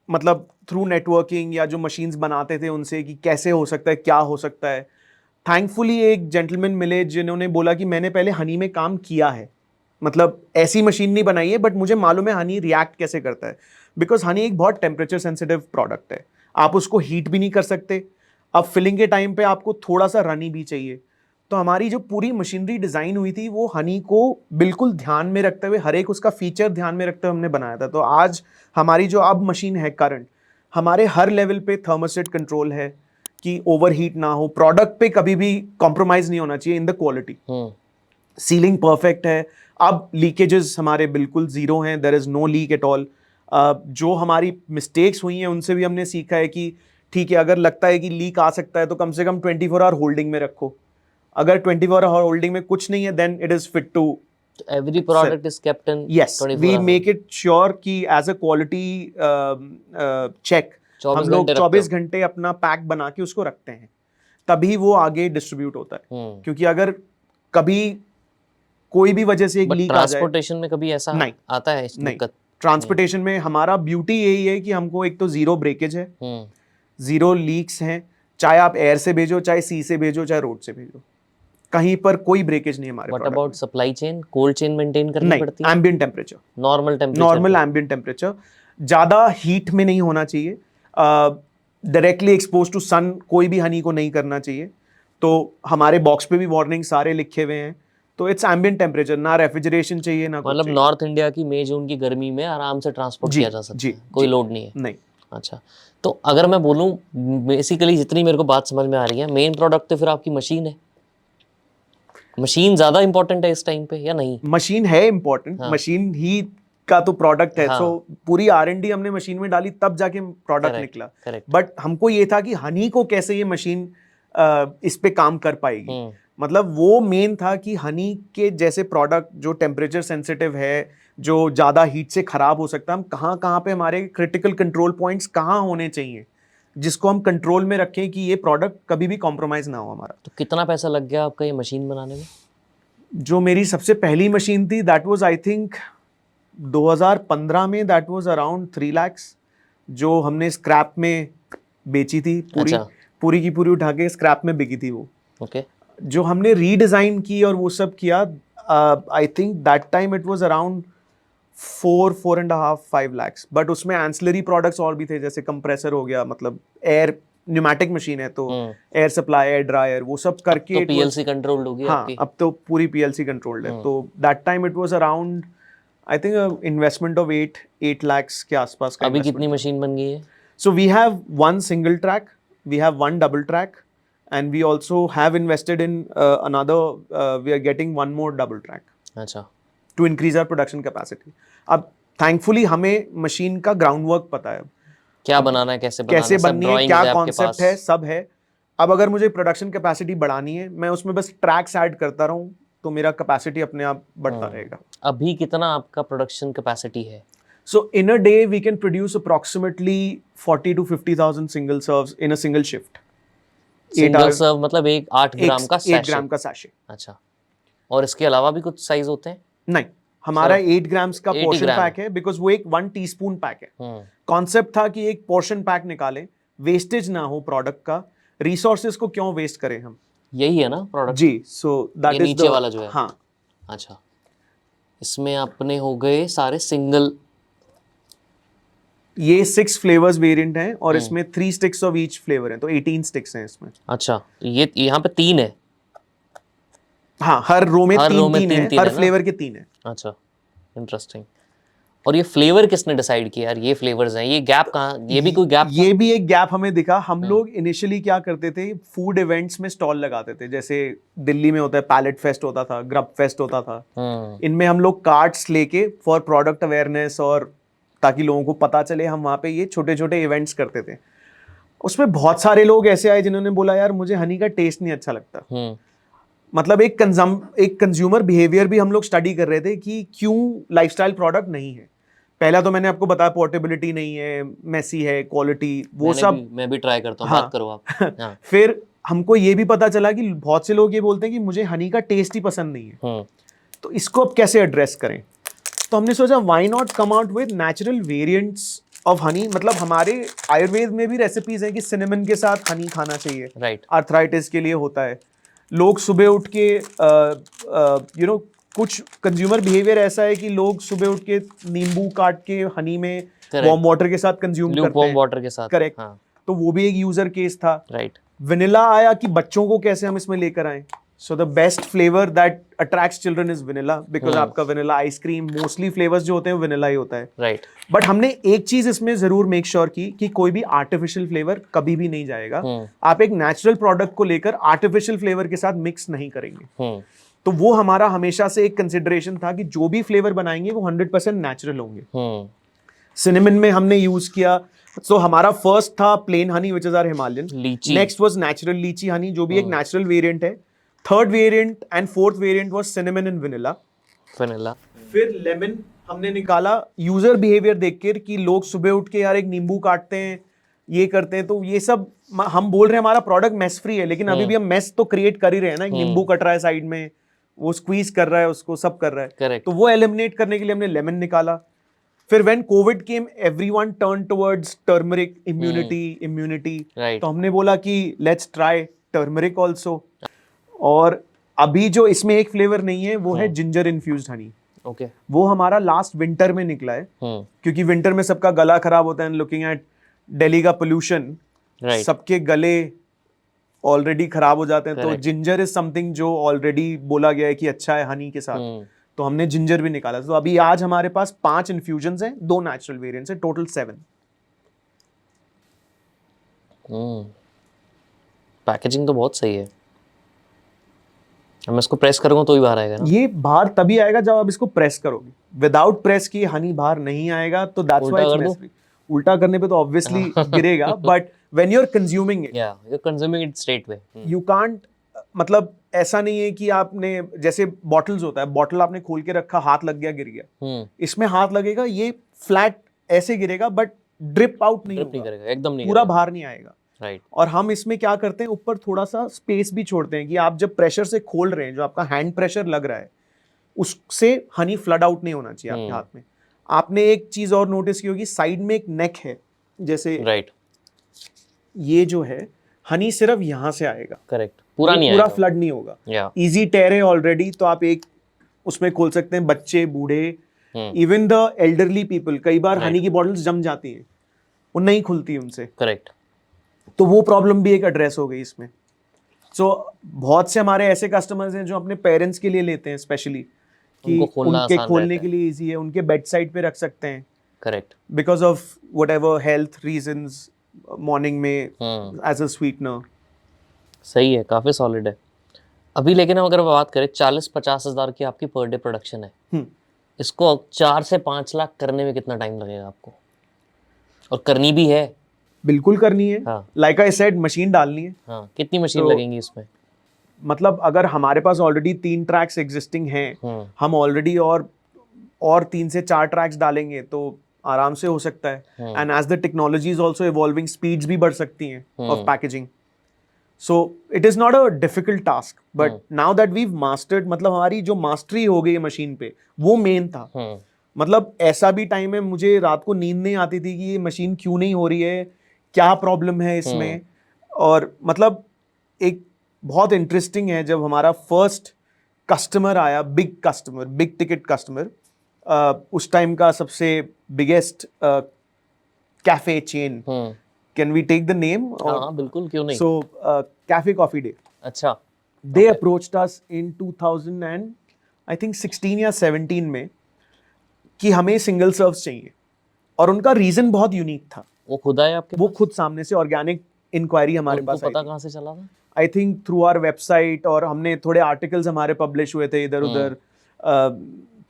मतलब थ्रू नेटवर्किंग, या जो मशीन्स बनाते थे उनसे कि कैसे हो सकता है, क्या हो सकता है। थैंकफुली एक जेंटलमैन मिले जिन्होंने बोला कि मैंने पहले हनी में काम किया है, मतलब ऐसी मशीन नहीं बनाई है, बट मुझे मालूम है हनी रिएक्ट कैसे करता है। बिकॉज हनी एक बहुत टेम्परेचर सेंसिटिव प्रोडक्ट है, आप उसको हीट भी नहीं कर सकते। अब फिलिंग के टाइम पे आपको थोड़ा सा रनी भी चाहिए। तो हमारी जो पूरी मशीनरी डिज़ाइन हुई थी वो हनी को बिल्कुल ध्यान में रखते हुए, हर एक उसका फीचर ध्यान में रखते हुए हमने बनाया था। तो आज हमारी जो अब मशीन है करंट, हमारे हर लेवल पे थर्मोस्टेट कंट्रोल है कि ओवर हीट ना हो, प्रोडक्ट पे कभी भी कॉम्प्रोमाइज़ नहीं होना चाहिए in the quality. Sealing perfect है, अब लीकेजेस हमारे बिल्कुल जीरो हैं, there is no leak at all. जो हमारी मिस्टेक्स हुई हैं उनसे भी हमने सीखा है कि ठीक है, अगर लगता है कि लीक आ सकता है तो कम से कम 24 आवर होल्डिंग में रखो। अगर 24 आवर होल्डिंग में कुछ नहीं है then it is fit to,
every product is kept in.
Yes, we make it sure कि एज अ क्वालिटी चेक हम लोग 24 घंटे अपना पैक बना के उसको रखते हैं, तभी वो आगे डिस्ट्रीब्यूट होता है। क्योंकि अगर कभी कोई भी वजह से एक
बट
लीक आ जाए,
ट्रांसपोर्टेशन में कभी ऐसा
नहीं,
आता है
नहीं,
दिक्कत?
ट्रांसपोर्टेशन में हमारा ब्यूटी यही है कि हमको एक तो जीरो ब्रेकेज है, जीरो लीक्स हैं, चाहे आप एयर से भेजो, चाहे सी से भेजो, चाहे रोड से भेजो, कहीं पर कोई ब्रेकेज नहीं हमारे
what
product
about supply chain, cold chain maintain करनी
नहीं,
पड़ती है?
Ambient temperature,
normal temperature,
normal ambient temperature, ज़्यादा हीट में नहीं होना चाहिए, डायरेक्टली एक्सपोज टू सन कोई भी हनी को नहीं करना चाहिए। तो हमारे बॉक्स पे भी वार्निंग सारे लिखे हुए हैं, तो इट्स एम्बिएंट टेम्परेचर, ना रेफ्रिजरेशन चाहिए ना कुछ
मतलब
चाहिए।
नॉर्थ इंडिया की मई जून की गर्मी में आराम से ट्रांसपोर्ट
जी,
किया जा सकता
जी,
है, कोई
जी,
लोड नहीं है?
नहीं।
अच्छा, तो अगर मैं बोलूँ बेसिकली जितनी मेरे को बात समझ में आ रही है, मेन प्रोडक्ट तो फिर आपकी मशीन है। मशीन ज्यादा इंपॉर्टेंट है इस टाइम पे या नहीं?
मशीन है इंपॉर्टेंट,
हाँ।
मशीन ही का तो प्रोडक्ट है,
हाँ।
सो पूरी R&D हमने मशीन में डाली तब जाके प्रोडक्ट
Correct,
निकला।
correct.
बट हमको ये था कि हनी को कैसे ये मशीन इस पे काम कर पाएगी, मतलब वो मेन था कि हनी के जैसे प्रोडक्ट जो टेम्परेचर सेंसिटिव है, जो ज़्यादा हीट से ख़राब हो सकता है, हम कहाँ कहाँ पे हमारे क्रिटिकल कंट्रोल पॉइंट्स कहाँ होने चाहिए जिसको हम कंट्रोल में रखें कि ये प्रोडक्ट कभी भी कॉम्प्रोमाइज़ ना हो हमारा।
तो कितना पैसा लग गया आपका ये मशीन बनाने में?
जो मेरी सबसे पहली मशीन थी दैट वाज आई थिंक 2015 में, दैट वाज अराउंड 3 lakhs, जो हमने स्क्रैप में बेची थी, पूरी
अच्छा।
पूरी की पूरी उठा के स्क्रैप में बिकी थी वो।
ओके।
जो हमने रीडिज़ाइन की और वो सब किया, I think that time it was around 4.5 5 lakhs, but उसमें एंसिलरी प्रोडक्ट्स और भी थे, जैसे कंप्रेसर हो गया, मतलब एयर न्यूमेटिक मशीन है तो एयर सप्लाई, एयर ड्रायर, वो सब करके
तो
it was-
पीएलसी कंट्रोल्ड होगी
हाँ,
आपकी?
अब तो पूरी PLC कंट्रोल्ड है। तो that time it was around I think investment of 8 lakhs के आसपास का
अभी
investment
कितनी
था।
मशीन बन गई है?
So we have one single track, we have one double track, and we also have invested in another. We are getting one more double track
अच्छा।
to increase our production capacity. अब thankfully हमें मशीन का ग्राउंड वर्क पता है,
क्या बनाना है, कैसे बनाना
कैसे
है, सब
बननी है,
ड्राइंग्स
क्या
है आपके
कॉन्सेप्ट
पास?
है, सब है। अब अगर मुझे प्रोडक्शन कैपेसिटी बढ़ानी है, मैं उसमें बस ट्रैक्स ऐड करता रहूं तो मेरा कैपेसिटी अपने आप बढ़ता रहेगा।
अभी कितना आपका प्रोडक्शन कैपेसिटी है?
So in a day we can produce approximately 40 to 50,000 single serves in a single shift.
Single serve मतलब एक 8 ग्राम का
8
सैशे?
ग्राम का सैशे।
अच्छा, और इसके अलावा भी कुछ साइज होते हैं?
नहीं, हमारा 8 ग्राम्स का
80
पोर्शन
ग्राम
पैक है, बिकॉज वो एक 1 टीस्पून पैक है। कॉन्सेप्ट था कि एक पोर्शन पैक निकालें, वेस्टेज ना हो प्रोडक्ट का, रिसोर्सेज को क्यों वेस्ट करें हम।
यही है ना प्रोडक्ट?
जी, सो दैट
ये
इज
नीचे वाला जो है?
हाँ।
अच्छा, इसमें अपने हो गए सारे सिंगल।
ये 6 फ्लेवर्स वेरिएंट हैं और इसमें 3 स्टिक्स ऑफ ईच फ्लेवर है, तो 18 स्टिक्स हैं इसमें।
अच्छा, तो ये यहाँ पे 3 है?
हाँ, हर रो में
हर रो
3
में
3 है,
तीन
हर
है ना?
फ्लेवर के 3 है।
अच्छा, इंटरेस्टिंग। और ये फ्लेवर किसने डिसाइड किया यार, ये फ्लेवर्स हैं, ये गैप कहाँ, ये भी कोई गैप?
ये भी एक गैप हमें दिखा। हम लोग इनिशियली क्या करते थे, फूड इवेंट्स में स्टॉल लगाते थे, जैसे दिल्ली में होता है पैलेट फेस्ट होता था, ग्रब फेस्ट होता था। इनमें हम लोग कार्ड्स लेके फॉर प्रोडक्ट अवेयरनेस और ताकि लोगों को पता चले, हम वहाँ पे ये छोटे छोटे इवेंट्स करते थे। उसमें बहुत सारे लोग ऐसे आए जिन्होंने बोला यार मुझे हनी का टेस्ट नहीं अच्छा लगता। मतलब एक कंज्यूमर बिहेवियर भी हम लोग स्टडी कर रहे थे कि क्यों लाइफस्टाइल प्रोडक्ट नहीं है। पहला तो मैंने आपको बताया पोर्टेबिलिटी नहीं है, मेसी है, क्वालिटी, वो सब
मैं भी ट्राई करता हूँ।
हाँ।
बात करो आप। हाँ।
फिर हमको ये भी पता चला कि बहुत से लोग ये बोलते हैं कि मुझे हनी का टेस्ट ही पसंद नहीं है, तो इसको अब कैसे एड्रेस करें। तो हमने सोचा why not come out with natural variants of honey. मतलब हमारे आयुर्वेद में भी रेसिपीज हैं कि सिनेमन के साथ हनी खाना चाहिए,
राइट।
आर्थराइटिस के लिए होता है। लोग सुबह उठ के कुछ कंज्यूमर बिहेवियर ऐसा है कि लोग सुबह उठ के नींबू काट के हनी में वार्म वाटर के साथ कंज्यूम करते हैं,
वाटर के साथ।
करेक्ट।
हाँ।
तो वो भी एक यूजर केस था।
राइट।
वेनिला आया कि बच्चों को कैसे हम इसमें लेकर आए। So the best flavour that attracts children is vanilla, because आपका वेनिला आइसक्रीम मोस्टली फ्लेवर्स जो होते हैं वेनिला ही होता है।
राइट।
बट हमने एक चीज इसमें जरूर मेक श्योर की कि कोई भी आर्टिफिशियल फ्लेवर कभी भी नहीं जाएगा। आप एक नेचुरल प्रोडक्ट को लेकर आर्टिफिशियल फ्लेवर के साथ मिक्स नहीं करेंगे। तो वो हमारा हमेशा से एक कंसिडरेशन था कि जो भी फ्लेवर बनाएंगे वो 100% नेचुरल होंगे। सिनेमन में हमने यूज किया, सो हमारा फर्स्ट था plain honey which is our Himalayan. Next was natural lychee honey, जो भी एक नेचुरल वेरिएंट है। Third variant and fourth variant was cinnamon and vanilla. फिर लेमन हमने निकाला यूजर बिहेवियर देखकर कि लोग सुबह उठ के यार एक नींबू काटते हैं, ये करते हैं। तो ये सब हम बोल रहे हैं हमारा प्रोडक्ट मेस फ्री है, लेकिन अभी भी हम मेस तो क्रिएट कर ही रहे हैं ना। एक नींबू कट रहा है साइड में, वो स्क्वीज कर रहा है उसको, सब कर रहा है।
करेक्ट।
तो वो एलिमिनेट करने के लिए हमने लेमन निकाला। फिर when Covid came everyone turn towards turmeric, immunity.
Right.
तो हमने बोला कि लेट्स ट्राई टर्मरिक आल्सो। और अभी जो इसमें एक फ्लेवर नहीं है वो है जिंजर इन्फ्यूज्ड हनी।
ओके।
वो हमारा लास्ट विंटर में निकला है, क्योंकि विंटर में सबका गला खराब होता है। लुकिंग एट दिल्ली का पोल्यूशन,
राइट।
सबके गले ऑलरेडी खराब हो जाते हैं। तो
Correct.
जिंजर इज समथिंग जो ऑलरेडी बोला गया है कि अच्छा है हनी के साथ। तो हमने जिंजर भी निकाला। तो अभी आज हमारे पास 5 इन्फ्यूजन्स हैं, 2 नेचुरल वेरिएंट्स हैं, टोटल 7।
पैकेजिंग तो बहुत सही है। मैं इसको प्रेस करूंगा तो ही बाहर आएगा ना?
ये बाहर तभी आएगा जब आप इसको प्रेस करोगे। विदाउट प्रेस की हनी बाहर नहीं आएगा। तो दैट्स व्हाई इट्स नेसेसरी। उल्टा करने पे तो ऑब्वियसली गिरेगा, but when you are consuming it,
या you are consuming it straight way.
You can't, मतलब ऐसा नहीं है कि आपने, जैसे बॉटल्स होता है, बॉटल आपने खोल के रखा, हाथ लग गया, गिर गया। इसमें हाथ लगेगा, ये फ्लैट ऐसे गिरेगा, बट ड्रिप आउट नहीं होगा,
करेगा, एकदम नहीं
पूरा बाहर नहीं आएगा।
राइट।
और हम इसमें क्या करते हैं, ऊपर थोड़ा सा स्पेस भी छोड़ते हैं कि आप जब प्रेशर से खोल रहे हैं, जो आपका हैंड प्रेशर लग रहा है, उससे हनी फ्लड आउट नहीं होना चाहिए आपके हाथ में। आपने एक चीज और नोटिस की होगी, साइड में एक नेक है, जैसे
राइट।
ये जो है, हनी सिर्फ यहां से आएगा।
करेक्ट। पूरा नहीं
पूरा
आएगा।
फ्लड नहीं होगा।
या
इजी टेयर है ऑलरेडी, तो आप एक उसमें खोल सकते हैं। बच्चे, बूढ़े, इवन द एल्डरली पीपल, कई बार हनी की बॉटल्स जम जाती हैं, वो नहीं खुलती उनसे।
करेक्ट।
तो वो प्रॉब्लम भी एक एड्रेस हो गई इसमें। सो बहुत से हमारे ऐसे कस्टमर्स हैं जो अपने पेरेंट्स के लिए लेते हैं स्पेशली, कि
उनको खोलना
उनके
आसान
खोलने
रहता
के लिए इजी है, उनके बेड साइड पे रख सकते हैं,
correct.
Because of whatever health reasons, morning में एज अ स्वीटनर।
सही है, काफी सॉलिड है। अभी लेकिन हम अगर बात करें 40-50 हज़ार की आपकी पर डे प्रोडक्शन है, इसको 4 से 5 लाख करने में कितना टाइम लगेगा आपको? और करनी भी है?
बिल्कुल करनी है।
हाँ।
लाइक आई सेड, मशीन डालनी है।
हाँ, कितनी मशीन
तो
लगेंगी इसमें?
मतलब अगर हमारे पास ऑलरेडी 3 ट्रैक्स एग्जिस्टिंग हैं, हम ऑलरेडी और 3 से 4 ट्रैक्स डालेंगे तो आराम से हो सकता है। And as the technology is also evolving, speeds भी बढ़ सकती हैं of packaging. So it is not a difficult task, but now that we've mastered, मतलब हमारी जो मास्टरी हो गई है मशीन पे, वो मेन था। मतलब ऐसा भी टाइम है मुझे रात को नींद नहीं आती थी कि ये मशीन क्यों नहीं हो रही है, क्या प्रॉब्लम है इसमें। और मतलब एक बहुत इंटरेस्टिंग है, जब हमारा फर्स्ट कस्टमर आया, big customer, big ticket customer, उस टाइम का सबसे biggest cafe chain, can we take the name?
हाँ बिल्कुल, क्यों नहीं।
सो कैफे कॉफी डे,
अच्छा।
They approached us in 2000 and I think 16 या 17 में कि हमें सिंगल सर्व्स चाहिए। और उनका रीजन बहुत यूनिक था।
वो खुद आए आपके
वो खुद सामने से, ऑर्गेनिक इंक्वायरी हमारे पास आई
पता
थी।
कहाँ से चला था?
I think through our website, और हमने थोड़े आर्टिकल्स हमारे पब्लिश हुए थे इधर उधर,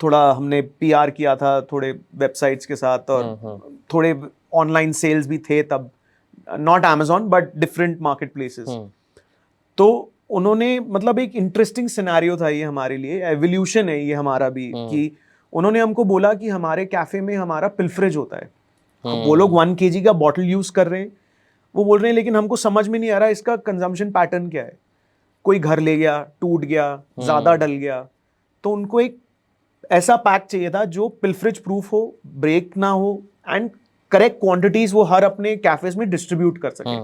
थोड़ा हमने पीआर किया था थोड़े वेबसाइट्स के साथ, और थोड़े ऑनलाइन सेल्स भी थे तब, not Amazon but different market places. तो उन्होंने, मतलब एक इंटरेस्टिंग सिनेरियो था ये हमारे लिए, एवोल्यूशन है ये हमारा भी, कि उन्होंने हमको बोला कि हमारे कैफे में हमारा पिल्फरेज होता है। वो लोग 1 kg का बॉटल यूज कर रहे हैं, वो बोल रहे हैं लेकिन हमको समझ में नहीं आ रहा इसका कंजम्पशन पैटर्न क्या है। कोई घर ले गया, टूट गया, ज्यादा डल गया, तो उनको एक ऐसा पैक चाहिए था जो पिल्फरेज प्रूफ हो, ब्रेक ना हो, एंड करेक्ट क्वांटिटीज वो हर अपने कैफेज में डिस्ट्रीब्यूट कर सके।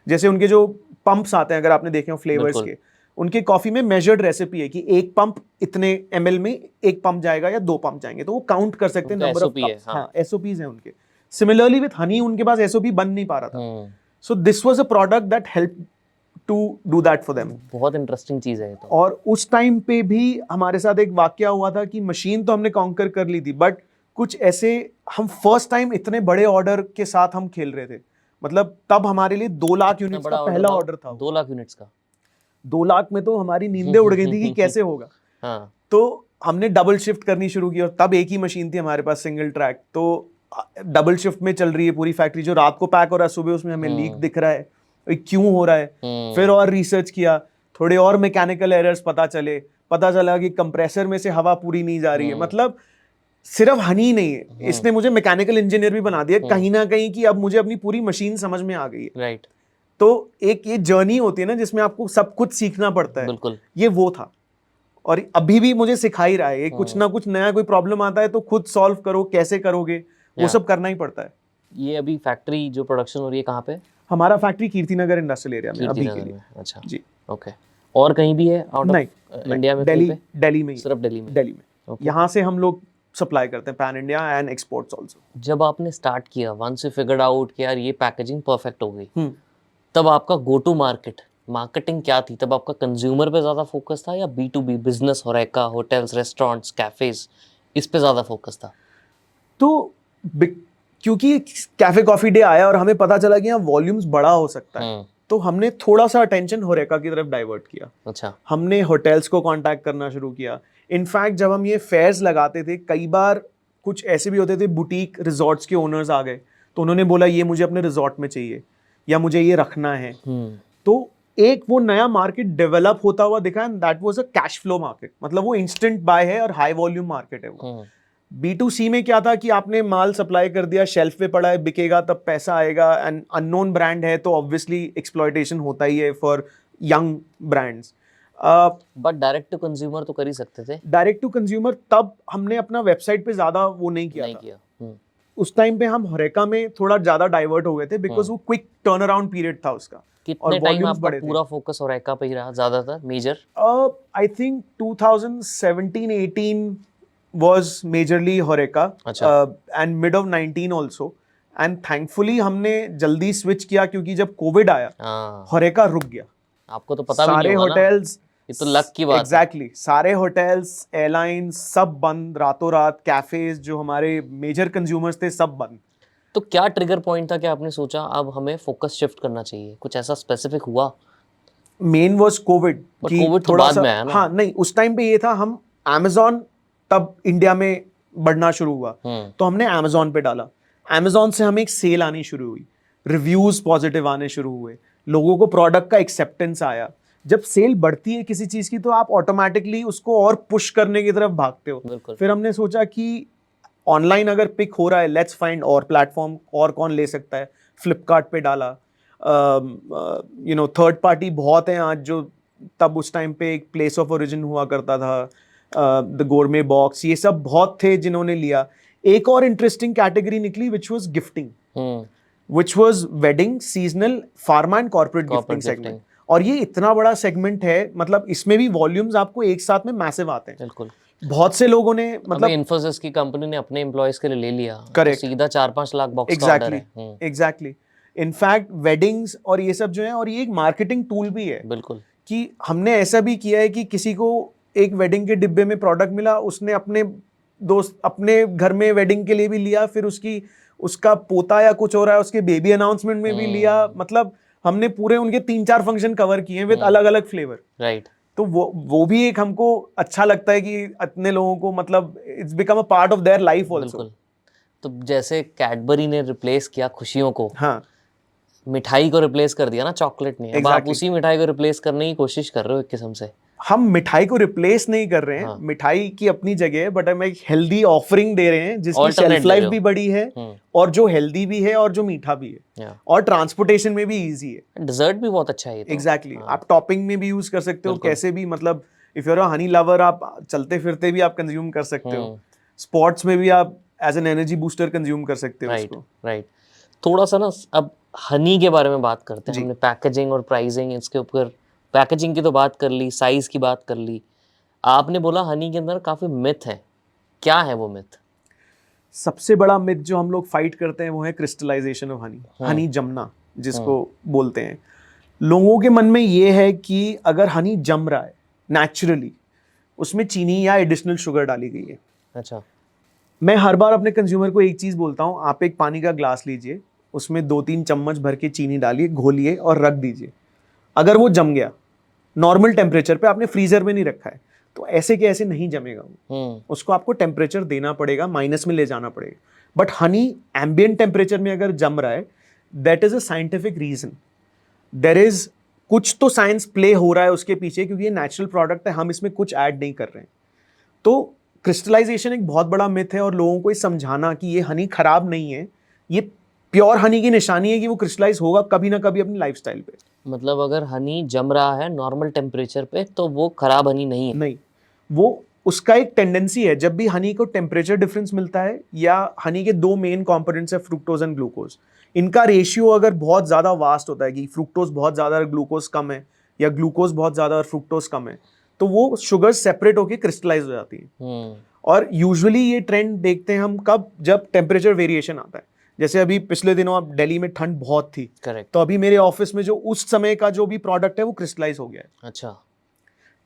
जैसे उनके जो पंप्स आते हैं, अगर आपने देखे हो फ्लेवर्स के, उनके कॉफी में मेजर्ड रेसिपी है कि एक पंप इतने ml में एक पंप जाएगा या 2 पंप जाएंगे, तो वो काउंट कर सकते हैं नंबर ऑफ कप्स। हाँ, एसओपीज हैं उनके। सिमिलरली विद हनी, उनके पास एसओपी बन नहीं पा रहा था। So this was a product that help to do that for them.
बहुत इंटरेस्टिंग चीज है तो।
और उस टाइम पे भी हमारे साथ एक वाकया हुआ था कि मशीन तो हमने कॉन्कर कर ली थी, बट कुछ ऐसे, हम फर्स्ट टाइम इतने बड़े ऑर्डर के साथ हम खेल रहे थे। मतलब तब हमारे लिए 2 लाख यूनिट्स का पहला ऑर्डर था।
2 लाख यूनिट्स का?
2 लाख में तो हमारी नींदें उड़ गई थी कि कैसे होगा।
हाँ।
तो हमने डबल शिफ्ट करनी शुरू की, और तब एक ही मशीन थी हमारे पास, सिंगल ट्रैक। तो डबल शिफ्ट में चल रही है पूरी फैक्ट्री, जो रात को पैक हो रहा है, सुबह उसमें हमें लीक दिख रहा है, क्यों हो रहा है। फिर और रिसर्च किया, थोड़े और मैकेनिकल एरर्स पता चला कि कंप्रेसर में से हवा पूरी नहीं जा रही है। मतलब सिर्फ हनी नहीं है, इसने मुझे मैकेनिकल इंजीनियर भी बना दिया कहीं ना कहीं, कि अब मुझे अपनी पूरी मशीन समझ में आ गई है।
राइट।
तो एक ये जर्नी होती है ना, जिसमें आपको सब कुछ सीखना पड़ता है।
बिल्कुल।
ये वो था। और अभी भी मुझे सिखा ही रहा है ये, कुछ ना कुछ नया कोई प्रॉब्लम आता है तो खुद सॉल्व करो, कैसे करोगे वो
Yeah.
सब करना ही पड़ता है।
ये अभी फैक्ट्री जो प्रोडक्शन हो रही है कहाँ पे?
हमारा फैक्ट्री कीर्तिनगर इंडस्ट्रियल एरिया में अभी के
कीर्तिनगर
लिए।
में। अच्छा,
जी।
ओके। और कहीं भी है आउट
नहीं,
ऑफ इंडिया में?
दिल्ली,
कहीं पे?
दिल्ली में ही,
सिर्फ दिल्ली में?
दिल्ली में।
Okay.
यहाँ से हम लोग सप्लाई करते हैं pan India and exports also.
जब आपने स्टार्ट किया, वंस यू फिगर्ड आउट कि यार ये पैकेजिंग परफेक्ट हो गई, तब आपका गो टू मार्केटिंग क्या थी? तब आपका कंज्यूमर पे ज़्यादा फोकस था या B2B business, होरेका, hotels, restaurants, cafes, इस पे ज़्यादा फोकस था?
तो क्योंकि कैफे कॉफी डे आया और हमें पता चला कि यहाँ वॉल्यूम्स बड़ा हो सकता है, तो हमने थोड़ा सा अटेंशन होरेका की तरफ डाइवर्ट किया।
अच्छा।
हमने होटल्स को कांटेक्ट करना शुरू किया। इनफैक्ट जब हम ये फेयर्स लगाते थे, कई बार कुछ ऐसे भी होते थे, बुटीक रिजॉर्ट्स के ओनर्स आ गए तो उन्होंने बोला ये मुझे अपने रिजॉर्ट में चाहिए या मुझे ये रखना है। तो एक वो नया मार्केट डेवलप होता हुआ दिखा, and that was a cash flow market. मतलब वो इंस्टेंट बाय है और हाई वॉल्यूम मार्केट है वो। B2C में क्या था कि आपने माल सप्लाई कर दिया, शेल्फ पे पड़ा है, बिकेगा तब पैसा आएगा, एंड अननोन ब्रांड है तो ऑब्वियसली एक्सप्लॉयटेशन होता ही है for young brands.
But direct to consumer तो कर ही सकते थे।
डायरेक्ट टू कंज्यूमर तब हमने अपना वेबसाइट पे ज्यादा वो नहीं किया था। उस टाइम पे हम होरेका में थोड़ा ज्यादा डाइवर्ट हो गए थे बिकॉज वो क्विक टर्न अराउंड पीरियड था उसका।
कितने टाइम आपका पूरा फोकस होरेका पे ही रहा ज्यादातर major?
I think 2017-18 was majorly HoReCa and mid of 19 also, and thankfully हमने जल्दी स्विच किया क्योंकि जब कोविड आया होरेका रुक गया।
आपको तो पता भी नहीं होगा ना,
होटल्स,
ये तो लक की बात है।
एग्जैक्टली, सारे होटल्स, एयरलाइंस सब बंद, रातों रात कैफेज जो हमारे मेजर कंज्यूमर्स थे सब बंद।
तो क्या ट्रिगर पॉइंट था कि आपने सोचा अब हमें फोकस शिफ्ट करना चाहिए? कुछ ऐसा स्पेसिफिक हुआ?
Main was Covid.
कोविड तो बाद में आया ना।
हाँ नहीं, उस टाइम पे ये था, हम Amazon तब इंडिया में बढ़ना शुरू हुआ तो हमने Amazon पे डाला। Amazon से हमें एक सेल आनी शुरू हुई, रिव्यूज पॉजिटिव आने शुरू हुए, लोगों को प्रोडक्ट का एक्सेप्टेंस आया। जब सेल बढ़ती है किसी चीज की तो आप ऑटोमेटिकली उसको और पुश करने की तरफ भागते हो। फिर हमने सोचा कि ऑनलाइन अगर पिक हो रहा है, लेट्स फाइंड और प्लेटफॉर्म, और कौन ले सकता है। फ्लिपकार्ट पे डाला। थर्ड पार्टी बहुत हैं आज, जो तब उस टाइम पे एक प्लेस ऑफ ओरिजिन हुआ करता था, द गोरमे बॉक्स, ये सब बहुत थे जिन्होंने लिया। एक और इंटरेस्टिंग कैटेगरी निकली which was gifting, which was wedding, seasonal, pharma and corporate gifting segment. और ये इतना बड़ा सेगमेंट है, मतलब इसमें भी वॉल्यूम्स आपको एक साथ में मैसिव आते हैं।
बिल्कुल।
बहुत से लोगों ने, मतलब
इन्फोसिस की कंपनी ने अपने एम्प्लॉयज के लिए ले लिया,
करेक्ट,
तो सीधा 4-5 लाख बॉक्स का ऑर्डर है।
एग्जैक्टली। इनफैक्ट वेडिंग्स और ये सब जो है, और ये एक मार्केटिंग टूल भी है।
बिल्कुल।
कि हमने ऐसा भी किया है कि किसी को एक वेडिंग के डिब्बे में प्रोडक्ट मिला, उसने अपने दोस्त, अपने घर में वेडिंग के लिए भी लिया, फिर उसका पोता या कुछ हो रहा है उसके बेबी अनाउंसमेंट में भी लिया। मतलब हमने पूरे उनके 3-4 फंक्शन कवर किए विद अलग अलग फ्लेवर।
राइट।
तो वो भी एक हमको अच्छा लगता है कि इतने लोगों को, मतलब it's become a part of their life also.
तो जैसे कैडबरी ने रिप्लेस किया खुशियों को,
हाँ,
मिठाई को रिप्लेस कर दिया ना चॉकलेट ने, अब आप उसी मिठाई को रिप्लेस करने की कोशिश कर रहे हो एक किस्म से।
हम मिठाई को रिप्लेस नहीं कर रहे हैं, मिठाई की अपनी जगह है, बट हम एक हेल्दी ऑफरिंग दे रहे हैं जिसकी शेल्फ लाइफ भी बड़ी है और जो हेल्दी भी है और जो मीठा भी है और ट्रांसपोर्टेशन में भी इजी है।
डिजर्ट भी बहुत अच्छा है।
एग्जैक्टली, आप टॉपिंग में भी यूज कर सकते हो, कैसे भी, मतलब if you are a honey lover, आप चलते फिरते भी आप कंज्यूम कर सकते हो, स्पोर्ट्स में भी आप as an energy booster consume कर सकते हो उसको।
राइट। थोड़ा सा ना अब हनी के बारे में बात करते हैं। हमने पैकेजिंग और प्राइसिंग, इसके ऊपर पैकेजिंग की तो बात कर ली, साइज की बात कर ली। आपने बोला हनी के अंदर काफी मिथ है, क्या है वो मिथ?
सबसे बड़ा मिथ जो हम लोग फाइट करते हैं वो है क्रिस्टलाइजेशन ऑफ हनी, हनी जमना जिसको बोलते हैं। लोगों के मन में ये है कि अगर हनी जम रहा है नेचुरली, उसमें चीनी या एडिशनल शुगर डाली गई है।
अच्छा।
मैं हर बार अपने कंज्यूमर को एक चीज बोलता हूँ, आप एक पानी का ग्लास लीजिए, उसमें 2-3 चम्मच भर के चीनी डालिए, घोलिए और रख दीजिए। अगर वो जम गया नॉर्मल टेम्परेचर पे, आपने फ्रीजर में नहीं रखा है, तो ऐसे के ऐसे नहीं जमेगा वो। उसको आपको टेम्परेचर देना पड़ेगा, माइनस में ले जाना पड़ेगा। बट हनी एम्बिएंट टेम्परेचर में अगर जम रहा है, that is a scientific reason. There is कुछ तो साइंस प्ले हो रहा है उसके पीछे, क्योंकि ये नेचुरल प्रोडक्ट है, हम इसमें कुछ ऐड नहीं कर रहे हैं। तो क्रिस्टलाइजेशन एक बहुत बड़ा मिथ है और लोगों को ये समझाना कि ये हनी खराब नहीं है, ये प्योर हनी की निशानी है कि वो क्रिस्टलाइज होगा कभी ना कभी अपनी लाइफस्टाइल पे।
मतलब अगर हनी जम रहा है नॉर्मल टेम्परेचर पे तो वो खराब हनी नहीं है?
नहीं, वो उसका एक टेंडेंसी है, जब भी हनी को टेम्परेचर डिफरेंस मिलता है, या हनी के दो मेन कंपोनेंट्स है फ्रुक्टोज एंड ग्लूकोज, इनका रेशियो अगर बहुत ज़्यादा वास्ट होता है कि फ्रुक्टोज बहुत ज़्यादा और ग्लूकोज कम है, या ग्लूकोज बहुत ज़्यादा और फ्रुक्टोज कम है, तो वो शुगर सेपरेट होकर क्रिस्टलाइज हो जाती है। और यूजुअली ये ट्रेंड देखते हैं हम कब, जब टेम्परेचर वेरिएशन आता है। जैसे अभी पिछले दिनों अब दिल्ली में ठंड बहुत थी,
करेक्ट।
तो अभी मेरे ऑफिस में जो उस समय का जो भी प्रोडक्ट है वो क्रिस्टलाइज हो गया है।
अच्छा,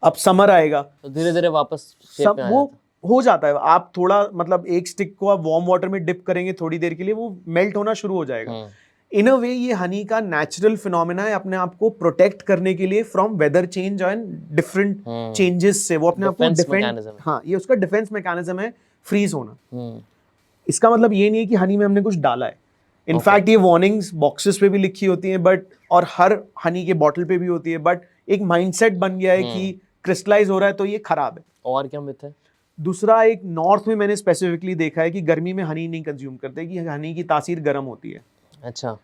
अब समर आएगा
तो धीरे धीरे वापस shape
सब
में आ
वो
जाता
हो जाता है। आप थोड़ा मतलब एक स्टिक को आप वार्म वाटर में डिप करेंगे थोड़ी देर के लिए, वो मेल्ट होना शुरू हो
है।
जाएगा। इन अ वे ये हनी का नेचुरल फिनोमेना है अपने आप को प्रोटेक्ट करने के लिए from weather change and different changes से। वो अपने आप को
Defense
डिफेंड,
mechanism है।
हाँ, ये उसका डिफेंस मैकेनिज्म है, फ्रीज होना।
हम्म,
इसका मतलब ये नहीं है कि हनी में हमने कुछ डाला है। इनफैक्ट ये वार्निंग्स बॉक्सेस पे भी लिखी होती हैं, बट और हर हनी के बॉटल पे भी होती है, बट एक माइंडसेट बन गया है कि क्रिस्टलाइज हो रहा है तो ये खराब है।
और क्या मिथ है?
दूसरा, एक नॉर्थ में मैंने स्पेसिफिकली देखा है कि गर्मी में हनी नहीं कंज्यूम करते, कि हनी की तासीर गर्म होती है।
अच्छा,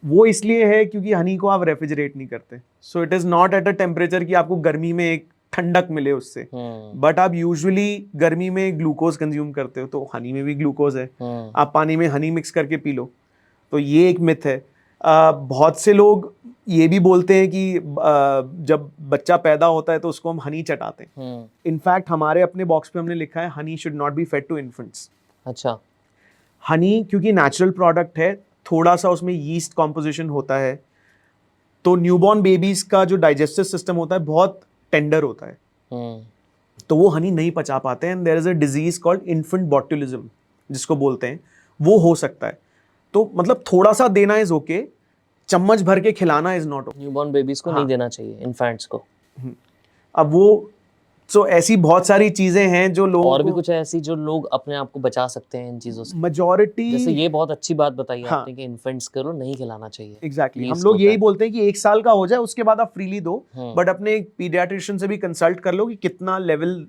वो इसलिए है क्योंकि हनी को आप रेफ्रिजरेट नहीं करते, सो it is not at a temperature कि आपको गर्मी में एक ठंडक मिले उससे। बट आप यूजुअली गर्मी में ग्लूकोज कंज्यूम करते हो, तो हनी में भी ग्लूकोज है, आप पानी में हनी मिक्स करके पी लो। तो ये एक मिथ है। बहुत से लोग ये भी बोलते हैं कि जब बच्चा पैदा होता है तो उसको हम हनी चटाते हैं। इनफैक्ट हमारे अपने बॉक्स पे हमने लिखा है honey should not be fed to infants.
अच्छा,
हनी क्योंकि नेचुरल प्रोडक्ट है, थोड़ा सा उसमें यीस्ट कॉम्पोजिशन होता है, तो न्यूबॉर्न बेबीज का जो डाइजेस्टिव सिस्टम होता है बहुत टेंडर होता है, तो वो हनी नहीं पचा पाते हैं। And there is a disease called infant botulism जिसको बोलते हैं, वो हो सकता है। तो मतलब थोड़ा सा देना इज ओके, चम्मच भर के खिलाना is not okay.
Newborn babies को नहीं देना चाहिए, इन्फेंट्स को।
अब वो ऐसी बहुत सारी चीजें हैं जो लोग,
और भी कुछ ऐसी जो लोग अपने आप को बचा सकते हैं इन चीजों से।
मेजॉरिटी,
जैसे ये बहुत अच्छी बात बताई
हाँ,
आपने कि इन्फेंट्स को नहीं खिलाना चाहिए।
एग्जैक्टली
Yeast
हम लोग
होता
यही
है।
बोलते हैं कि 1 साल का हो जाए उसके बाद आप फ्रीली दो, बट अपने एक पीडियाट्रिशियन से भी कंसल्ट कर लो कि कितना लेवल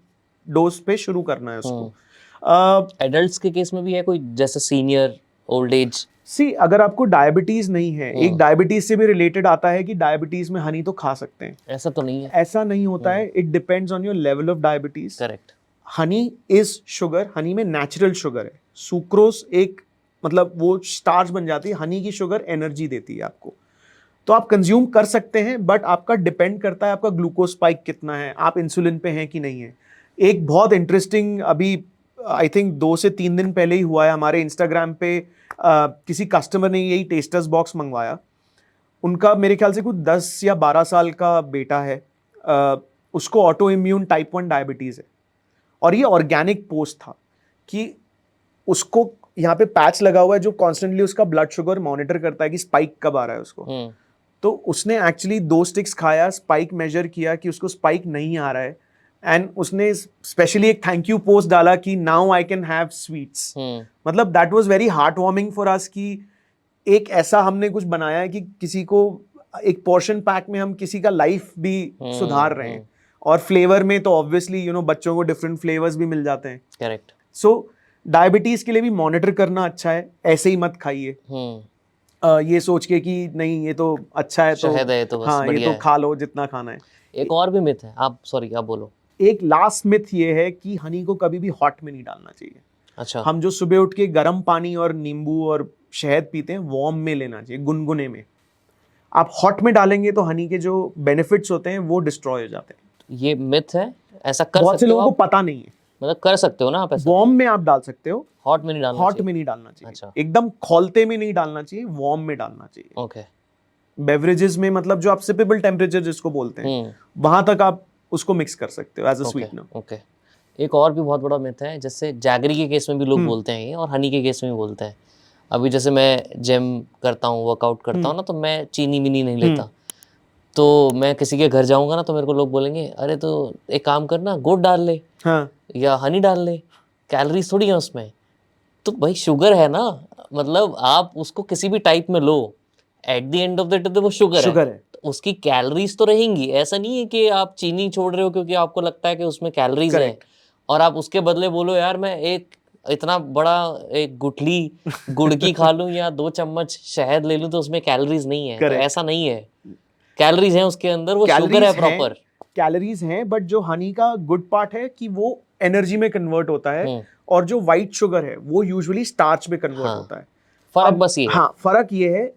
डोज पे शुरू करना है उसको।
एडल्ट्स के केस में भी है कोई, जैसे सीनियर, ओल्ड एज?
सी, अगर आपको डायबिटीज नहीं है, एक डायबिटीज से भी रिलेटेड आता है कि डायबिटीज में हनी तो खा सकते हैं,
ऐसा तो नहीं है।
ऐसा नहीं होता है। It depends on your level of diabetes.
Correct.
Honey is sugar, Honey में नेचुरल शुगर है। सुक्रोज एक मतलब वो स्टार्च बन जाती है, हनी की शुगर एनर्जी देती है आपको, तो आप कंज्यूम कर सकते हैं, बट आपका डिपेंड करता है आपका ग्लूकोज स्पाइक कितना है, आप इंसुलिन पे हैं कि नहीं है। एक बहुत इंटरेस्टिंग अभी आई थिंक 2 से 3 दिन पहले ही हुआ है, हमारे इंस्टाग्राम पे किसी कस्टमर ने यही टेस्टर्स बॉक्स मंगवाया। उनका मेरे ख्याल से कुछ 10 या 12 साल का बेटा है, उसको ऑटो इम्यून टाइप 1 डायबिटीज़ है, और ये ऑर्गेनिक पोस्ट था कि उसको यहाँ पे पैच लगा हुआ है जो कॉन्स्टेंटली उसका ब्लड शुगर मॉनिटर करता है कि स्पाइक कब आ रहा है उसको। तो उसने एक्चुअली 2 स्टिक्स खाया, स्पाइक मेजर किया कि उसको स्पाइक नहीं आ रहा है, एंड उसने स्पेशली एक थैंक यू पोस्ट डाला कि now I can have sweets. मतलब that was very heartwarming for us कि एक ऐसा हमने कुछ बनाया है कि किसी को एक पोर्शन पैक में हम किसी का लाइफ भी सुधार रहे हैं। और फ्लेवर में तो ऑब्वियसली बच्चों को डिफरेंट फ्लेवर्स भी मिल जाते हैं।
करेक्ट।
सो डायबिटीज के लिए भी मॉनिटर करना अच्छा है, ऐसे ही मत खाइए ये सोच के कि नहीं ये तो अच्छा है, तो
शहद है तो बस
हाँ ये
बढ़िया
तो
है।
खा लो जितना खाना है।
एक और भी मिथ है, आप सॉरी आप बोलो।
एक लास्ट मिथ ये है कि हनी को कभी भी हॉट में नहीं डालना चाहिए।
अच्छा।
हम जो सुबह उठ के गर्म पानी और नींबू और शहद पीते हैं, वार्म में लेना चाहिए, गुनगुने में। आप हॉट में डालेंगे तो हनी के जो बेनिफिट्स होते हैं वो डिस्ट्रॉय हो जाते हैं।
ये मिथ है, ऐसा कर
बहुत से
सकते हो
लोगों को
आप?
पता नहीं है।
मतलब कर सकते हो ना आप ऐसा?
वार्म में आप डाल सकते हो,
हॉट में नहीं डालना
हॉट
चाहिए।
में नहीं डालना चाहिए।
अच्छा।
एकदम खौलते में नहीं डालना चाहिए, वार्म में डालना चाहिए।
ओके।
बेवरेजेस में मतलब जो आप सिपेबल टेम्परेचर जिसको बोलते हैं, वहां तक आप उसको मिक्स कर सकते हो एज अ स्वीटनर।
ओके। एक और भी बहुत बड़ा मिथ है, जैसे जैगरी के केस में भी लोग बोलते हैं ये, और हनी के केस में भी बोलते हैं। अभी जैसे मैं जिम करता हूँ, वर्कआउट करता हूँ ना, तो मैं चीनी विनी नहीं लेता। तो मैं किसी के घर जाऊंगा ना, तो मेरे को लोग बोलेंगे अरे तो एक काम करना, गुड़ डाल ले,
हाँ,
या हनी डाल ले, कैलोरीज थोड़ी है उसमें। तो भाई शुगर है ना, मतलब आप उसको किसी भी टाइप में लो, at the end of the day वो शुगर है। तो उसकी कैलोरीज तो रहेंगी। ऐसा नहीं है कि आप चीनी छोड़ रहे हो क्योंकि आपको लगता है कि उसमें कैलोरीज है, और आप उसके बदले बोलो यार मैं एक इतना बड़ा एक गुठली गुड़ की खा लूं या 2 चम्मच शहद ले लूं तो उसमें कैलोरीज नहीं है। तो ऐसा नहीं है, कैलोरीज हैं उसके अंदर, वो शुगर है प्रॉपर।
कैलोरीज हैं, बट जो हनी का गुड पार्ट है कि वो एनर्जी में कन्वर्ट होता है, और जो वाइट शुगर है वो यूजुअली स्टार्च में कन्वर्ट होता है।
फर्क बस ये है।
हाँ, फर्क ये है,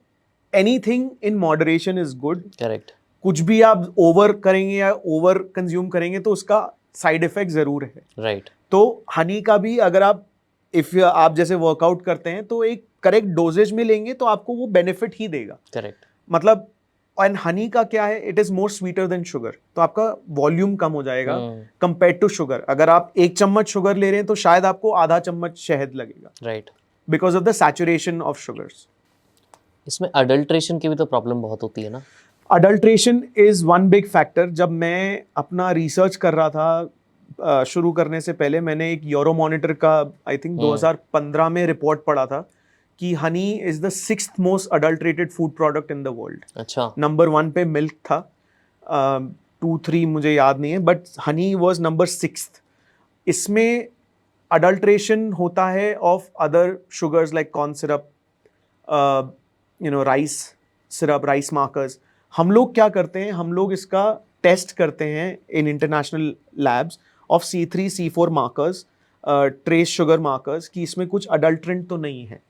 anything in moderation is good.
Correct.
कुछ भी आप ओवर करेंगे या ओवर कंज्यूम करेंगे तो उसका साइड इफेक्ट जरूर है।
राइट।
तो हनी का भी अगर आप आप जैसे वर्कआउट करते हैं तो एक करेक्ट डोजेज में लेंगे तो आपको वो बेनिफिट ही देगा।
करेक्ट।
मतलब एंड हनी का क्या है, it is more sweeter than sugar, तो आपका वॉल्यूम कम हो जाएगा कंपेयर टू शुगर। अगर आप 1 चम्मच शुगर ले रहे हैं तो शायद आपको आधा चम्मच शहद लगेगा,
right,
because of the saturation of sugars.
इसमें अडल्ट्रेशन की भी तो प्रॉब्लम बहुत होती है ना।
Adulteration is one big factor. जब मैं अपना रिसर्च कर रहा था शुरू करने से पहले, मैंने एक यूरो मॉनिटर का आई थिंक 2015 में रिपोर्ट पढ़ा था कि honey is the 6th most adulterated food product in the world.
अच्छा।
नंबर 1 पे मिल्क था, 2-3 मुझे याद नहीं है, but Honey was number 6th। इसमें अडल्ट्रेशन होता है of other sugars like corn syrup, rice syrup, rice markers. हम लोग क्या करते हैं, हम लोग इसका टेस्ट करते हैं in international labs of C3 C4 markers, trace sugar markers, कि इसमें कुछ अडल्ट्रेंट तो नहीं है।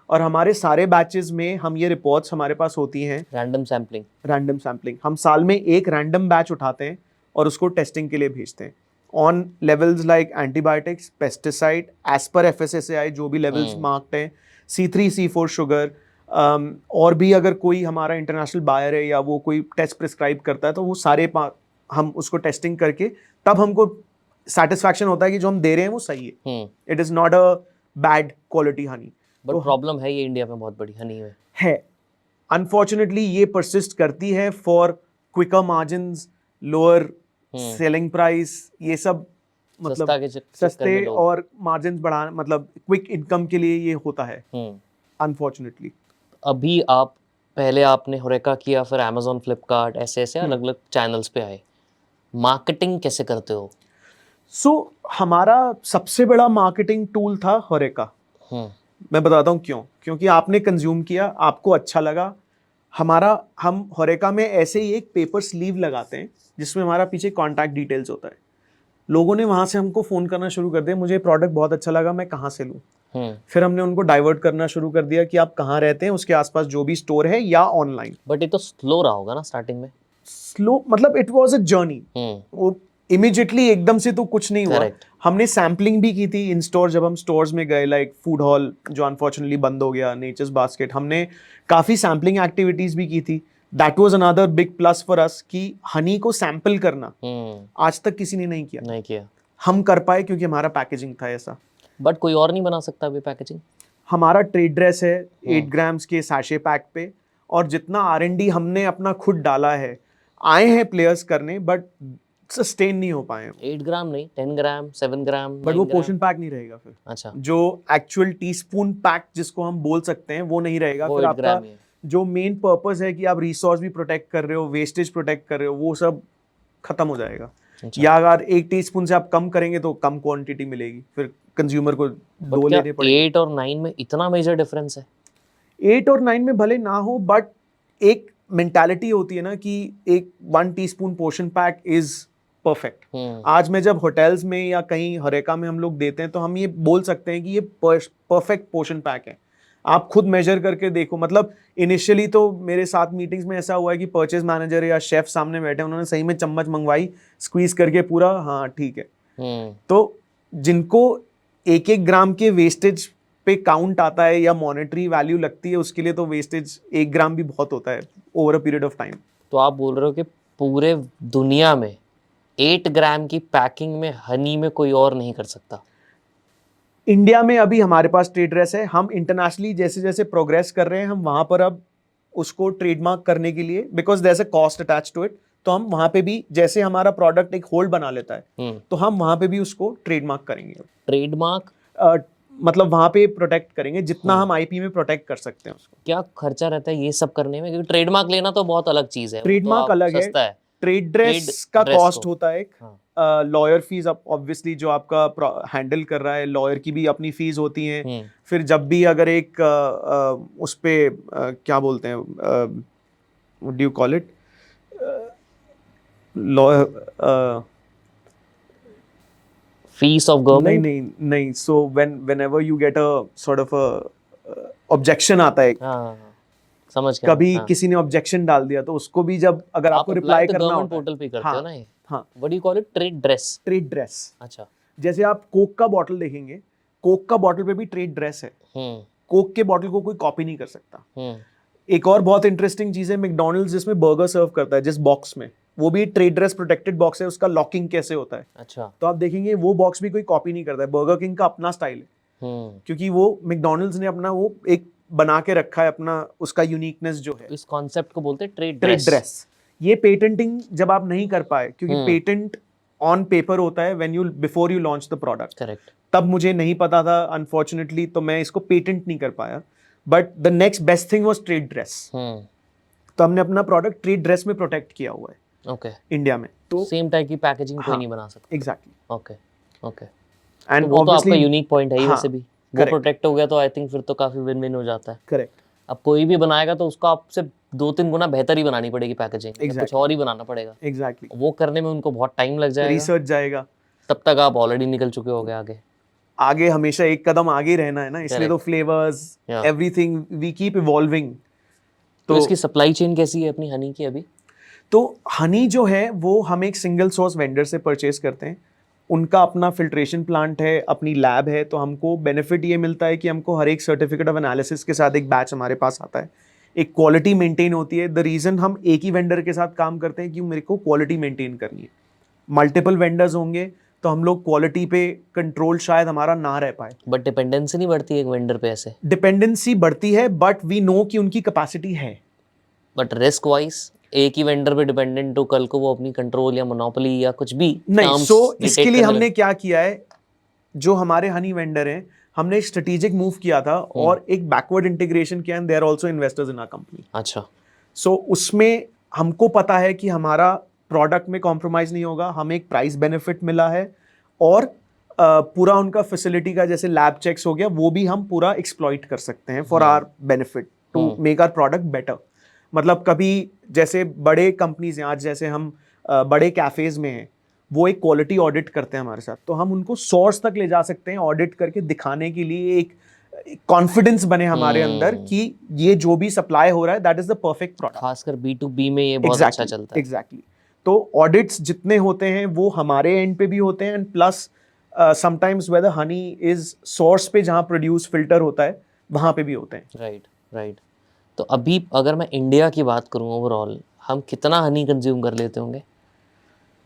और हमारे सारे बैचेस में हम ये रिपोर्ट्स हमारे पास होती हैं।
रैंडम सैम्पलिंग
हम साल में एक रैंडम बैच उठाते हैं और उसको टेस्टिंग के लिए भेजते हैं on levels like antibiotics, pesticide, as पर FSSAI जो भी लेवल्स मार्क्ड हैं, C3 C4 शुगर, और भी अगर कोई हमारा इंटरनेशनल बायर है या वो कोई टेस्ट प्रिस्क्राइब करता है तो वो सारे हम उसको टेस्टिंग करके तब हमको सेटिस्फैक्शन होता है कि जो हम दे रहे हैं वो सही है। It is not a bad quality Honey.
But problem है ये इंडिया में बहुत बड़ी हनी में
है, अनफॉर्चुनेटली ये परसिस्ट करती है for quicker margins, lower selling price, ये सब मतलब सस्ते और मार्जिन बढ़ाना, मतलब क्विक इनकम के लिए ये होता है अनफॉर्चुनेटली।
अभी आप पहले आपने होरेका किया, फिर Amazon, फ्लिपकार्ट, ऐसे अलग अलग चैनल्स पे आए, मार्केटिंग कैसे करते हो?
हमारा सबसे बड़ा मार्केटिंग टूल था होरेका। मैं बताता हूँ क्यों। क्योंकि आपने कंज्यूम किया, आपको अच्छा लगा। हम होरेका में ऐसे ही एक पेपर स्लीव लगाते हैं जिसमें हमारा पीछे कॉन्टैक्ट डिटेल्स होता है। लोगों ने वहां से हमको फोन करना शुरू कर दिया, मुझे प्रोडक्ट बहुत अच्छा लगा, मैं कहाँ से लूँ। फिर हमने उनको डाइवर्ट करना शुरू कर दिया कि आप कहाँ रहते हैं, उसके आसपास जो भी स्टोर है, या ऑनलाइन।
बट ये तो स्लो रहा होगा ना स्टार्टिंग में?
स्लो मतलब इट वाज अ जर्नी। वो इमीडिएटली एकदम से तो कुछ नहीं हुआ। हमने सैम्पलिंग भी की थी इन स्टोर, जब हम स्टोर्स में गए, लाइक फूड हॉल जो अनफॉर्चुनेटली बंद हो गया, नेचर्स बास्केट, हमने काफ़ी सैम्पलिंग एक्टिविटीज़ भी की थी। That was another big plus for us कि हनी को सैम्पल करना आज तक किसी ने नहीं किया। हम कर पाए क्योंकि हमारा पैकेजिंग था ऐसा।
बट कोई और नहीं बना सकता अभी पैकेजिंग?
हमारा ट्रेड ड्रेस है 8 ग्राम्स के सैशे पैक पे, और जितना R&D हमने अपना खुद डाला है, आए हैं प्लेयर्स करने, बट सस्टेन नहीं हो पाए।
8 ग्राम नहीं, 10 ग्राम, 7 ग्राम,
बट वो पोर्शन पैक नहीं रहेगा फिर।
अच्छा।
जो एक्चुअल टीस्पून पैक जिसको हम बोल सकते हैं वो नहीं रहेगा। फिर आपका जो मेन पर्पस है कि आप रिसोर्स भी प्रोटेक्ट कर रहे हो, वेस्टेज प्रोटेक्ट कर रहे हो, वो सब खत्म हो जाएगा। अच्छा। या अगर 1 टीस्पून से आप कम करेंगे तो कम क्वांटिटी मिलेगी, फिर कंज्यूमर को 2 लेने पड़ेंगे।
8 और 9 में इतना मेजर डिफरेंस है?
8 और 9 में भले ना हो, बट एक मेंटालिटी होती है ना कि एक 1 teaspoon portion pack is perfect. आज मैं जब होटल्स में या कहीं होरेका में हम लोग देते हैं तो हम ये बोल सकते हैं कि ये परफेक्ट पोर्शन पैक है। आप खुद मेजर करके देखो। मतलब इनिशियली तो मेरे साथ मीटिंग्स में ऐसा हुआ है कि परचेज मैनेजर या शेफ सामने बैठे, उन्होंने सही में चम्मच मंगवाई, स्क्वीज करके पूरा, हाँ ठीक है। तो जिनको 1-1 ग्राम के वेस्टेज पे काउंट आता है या मॉनेटरी वैल्यू लगती है, उसके लिए तो वेस्टेज 1 ग्राम भी बहुत होता है over a period of time.
तो आप बोल रहे हो कि पूरे दुनिया में 8 ग्राम की पैकिंग में हनी में कोई और नहीं कर सकता?
इंडिया में अभी हमारे पास ट्रेड ड्रेस है। हम इंटरनेशनली जैसे जैसे प्रोग्रेस कर रहे हैं, हम वहां पर अब उसको ट्रेडमार्क करने के लिए, because there is a cost attach to it, तो हम वहां पे भी, जैसे हमारा प्रोडक्ट एक होल्ड बना लेता है, तो हम वहां पे भी उसको ट्रेडमार्क करेंगे।
ट्रेडमार्क
मतलब वहां पे प्रोटेक्ट करेंगे जितना हम आईपी में प्रोटेक्ट कर सकते हैं उसको।
क्या खर्चा रहता है ये सब करने में? क्योंकि ट्रेडमार्क लेना तो बहुत अलग चीज है।
ट्रेडमार्क अलग है, ट्रेड ड्रेस का कॉस्ट होता है। लॉयर फीस ऑब्वियसली जो आपका हैंडल कर रहा है, लॉयर की भी अपनी फीस होती है। फिर जब भी अगर एक उस पे क्या बोलते हैं, what do you call it,
fees of
नहीं
गवर्नमेंट।
नहीं नहीं, सो whenever you get a sort of a objection आता है,
हाँ, समझ गया मैं,
कभी
हाँ।
किसी ने ऑब्जेक्शन डाल दिया तो उसको भी जब अगर
आप
आपको
अप्लाई
रिप्लाई
तो
करना
गवर्नमेंट
होता है,
पोर्टल पे ही करते हो ना ये?
हाँ,
what do you call it? Trade dress?
Trade dress.
अच्छा।
जैसे आप कोक का बॉटल देखेंगे, कोक का बॉटल पे भी ट्रेड ड्रेस है,
हम्म
कोक के बॉटल को कोई कॉपी नहीं कर सकता।
हम्म
एक और बहुत इंटरेस्टिंग चीज है मैकडोनल्ड्स, जिसमें बर्गर सर्व करता है जिस बॉक्स में, वो भी ट्रेड ड्रेस प्रोटेक्टेड बॉक्स है, उसका लॉकिंग कैसे होता है,
अच्छा।
तो आप देखेंगे वो बॉक्स भी कोई कॉपी नहीं करता है। बर्गर किंग का अपना स्टाइल है, क्योंकि वो मैकडोनल्ड्स ने अपना वो एक बना के रखा है अपना, उसका यूनिकनेस जो है।
इस कॉन्सेप्ट को बोलते हैं ट्रेड
ट्रेड
ड्रेस।
ड्रेस, ये पेटेंटिंग जब आप नहीं कर पाए, क्योंकि
हम्म।
पेटेंट ऑन पेपर होता है when you before you launch the product,
correct.
तब मुझे नहीं पता था अनफॉर्चुनेटली, तो मैं इसको पेटेंट नहीं कर पाया। But the next best thing was trade dress, तो हमने अपना प्रोडक्ट ट्रेड ड्रेस में प्रोटेक्ट किया हुआ है
ओके।
इंडिया में। तो
सेम टाइप की पैकेजिंग कोई
हाँ,
नहीं बना सकता।
Exactly,
okay okay.
एंड
तो वो तो आपका
ऑब्वियसली
यूनिक पॉइंट है ही
हाँ,
वैसे भी। वो
correct.
प्रोटेक्ट हो गया तो आई थिंक फिर तो काफी विन विन हो जाता है।
करेक्ट,
अब कोई भी बनाएगा तो उसको आपसे 2-3 गुना बेहतर ही बनानी पड़ेगी पैकेजिंग, या कुछ
Exactly.
और ही बनाना पड़ेगा।
एग्जैक्टली,
वो करने में उनको बहुत टाइम लग जाएगा।
रिसर्च जाएगा,
तब तक आप ऑलरेडी निकल चुके होगे आगे।
आगे हमेशा एक कदम आगे ही रहना है ना, इसलिए तो
Correct.
Flavours
Yeah.
Everything we keep evolving.
तो इसकी सप्लाई चेन कैसी है अपनी हनी की अभी?
तो हनी जो है वो हम एक सिंगल सोर्स वेंडर से परचेज करते हैं, उनका अपना फिल्ट्रेशन प्लांट है, अपनी लैब है, तो हमको बेनिफिट ये मिलता है कि हमको हर एक सर्टिफिकेट ऑफ एनालिसिस के साथ एक बैच हमारे पास आता है, एक क्वालिटी मेंटेन होती है। द रीज़न हम एक ही वेंडर के साथ काम करते हैं कि मेरे को क्वालिटी मेंटेन करनी है। मल्टीपल वेंडर्स होंगे तो हम लोग क्वालिटी पे कंट्रोल शायद हमारा ना रह पाए।
बट डिपेंडेंसी नहीं बढ़ती एक वेंडर पे ऐसे?
डिपेंडेंसी बढ़ती है, बट वी नो कि उनकी कैपेसिटी है।
बट रिस्क वाइज एक ही वेंडर पे डिपेंडेंट हो, कल को वो अपनी कंट्रोल या मोनोपोली या कुछ भी
नहीं,
terms
सो
dictate
इसके लिए
करने
हमने
लगे।
क्या किया है, जो हमारे हनी वेंडर हैं, हमने एक स्ट्रेटेजिक मूव किया था और एक बैकवर्ड इंटीग्रेशन किया, and they are also investors in our company.
अच्छा।
सो उसमें हमको पता है कि हमारा प्रोडक्ट में कॉम्प्रोमाइज नहीं होगा, हमें एक प्राइस बेनिफिट मिला है, और पूरा उनका फैसिलिटी का जैसे लैब चेक्स हो गया, वो भी हम पूरा एक्सप्लॉइट कर सकते हैं for our benefit to make our product better. मतलब कभी जैसे बड़े कंपनीज हैं, आज जैसे हम बड़े कैफेज में हैं, वो एक क्वालिटी ऑडिट करते हैं हमारे साथ, तो हम उनको सोर्स तक ले जा सकते हैं ऑडिट करके, दिखाने के लिए एक कॉन्फिडेंस बने हमारे अंदर कि ये जो भी सप्लाई हो रहा है that is the perfect product.
खासकर B2B में ये बहुत अच्छा चलता है।
एग्जैक्टली। तो ऑडिट्स जितने होते हैं वो हमारे एंड पे भी होते हैं, and plus sometimes where the honey is source पे जहाँ प्रोड्यूस फिल्टर होता है वहाँ पे भी होते हैं।
Right right. तो अभी अगर मैं इंडिया की बात करूँ ओवरऑल, हम कितना हनी कंज्यूम कर लेते होंगे?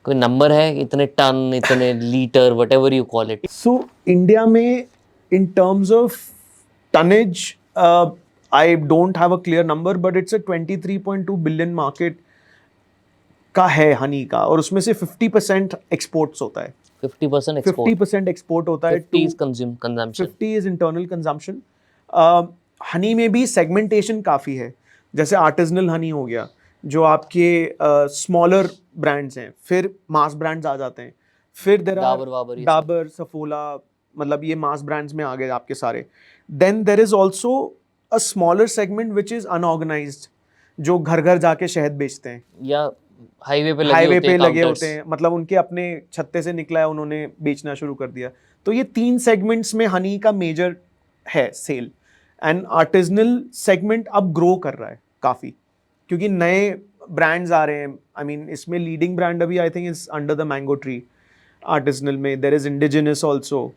कोई नंबर है? इतने टन, इतने litre, whatever you call it.
So India में in terms of tonnage I don't have a clear number, but it's a 23.2 billion market का है हनी का, और उसमें से 50% एक्सपोर्ट्स होता है।
50% एक्सपोर्ट,
50% एक्सपोर्ट होता है,
50 is consumption.
50 is internal consumption. Honey में भी सेगमेंटेशन काफ़ी है, जैसे आर्टिजनल हनी हो गया, जो आपके स्मॉलर ब्रांड्स हैं, फिर मास ब्रांड्स आ जाते हैं, फिर देयर आर
डाबर वाबर ये सब।
डाबर, सफोला, मतलब ये मास ब्रांड्स में आ गए आपके सारे। Then there is also a smaller segment which is unorganised, जो घर घर जाके शहद बेचते हैं,
या हाईवे पे लगे
हाईवे
होते
पे
हैं
लगे
counters।
होते हैं, मतलब उनके अपने छत्ते से निकला है, उन्होंने बेचना शुरू कर दिया। तो ये 3 सेगमेंट्स में हनी का मेजर है सेल, एंड आर्टिजनल सेगमेंट अब ग्रो कर रहा है काफ़ी, क्योंकि नए ब्रांड्स आ रहे हैं। आई मीन इसमें लीडिंग ब्रांड अभी I think is Under the Mango Tree. Artisanal में there is indigenous also.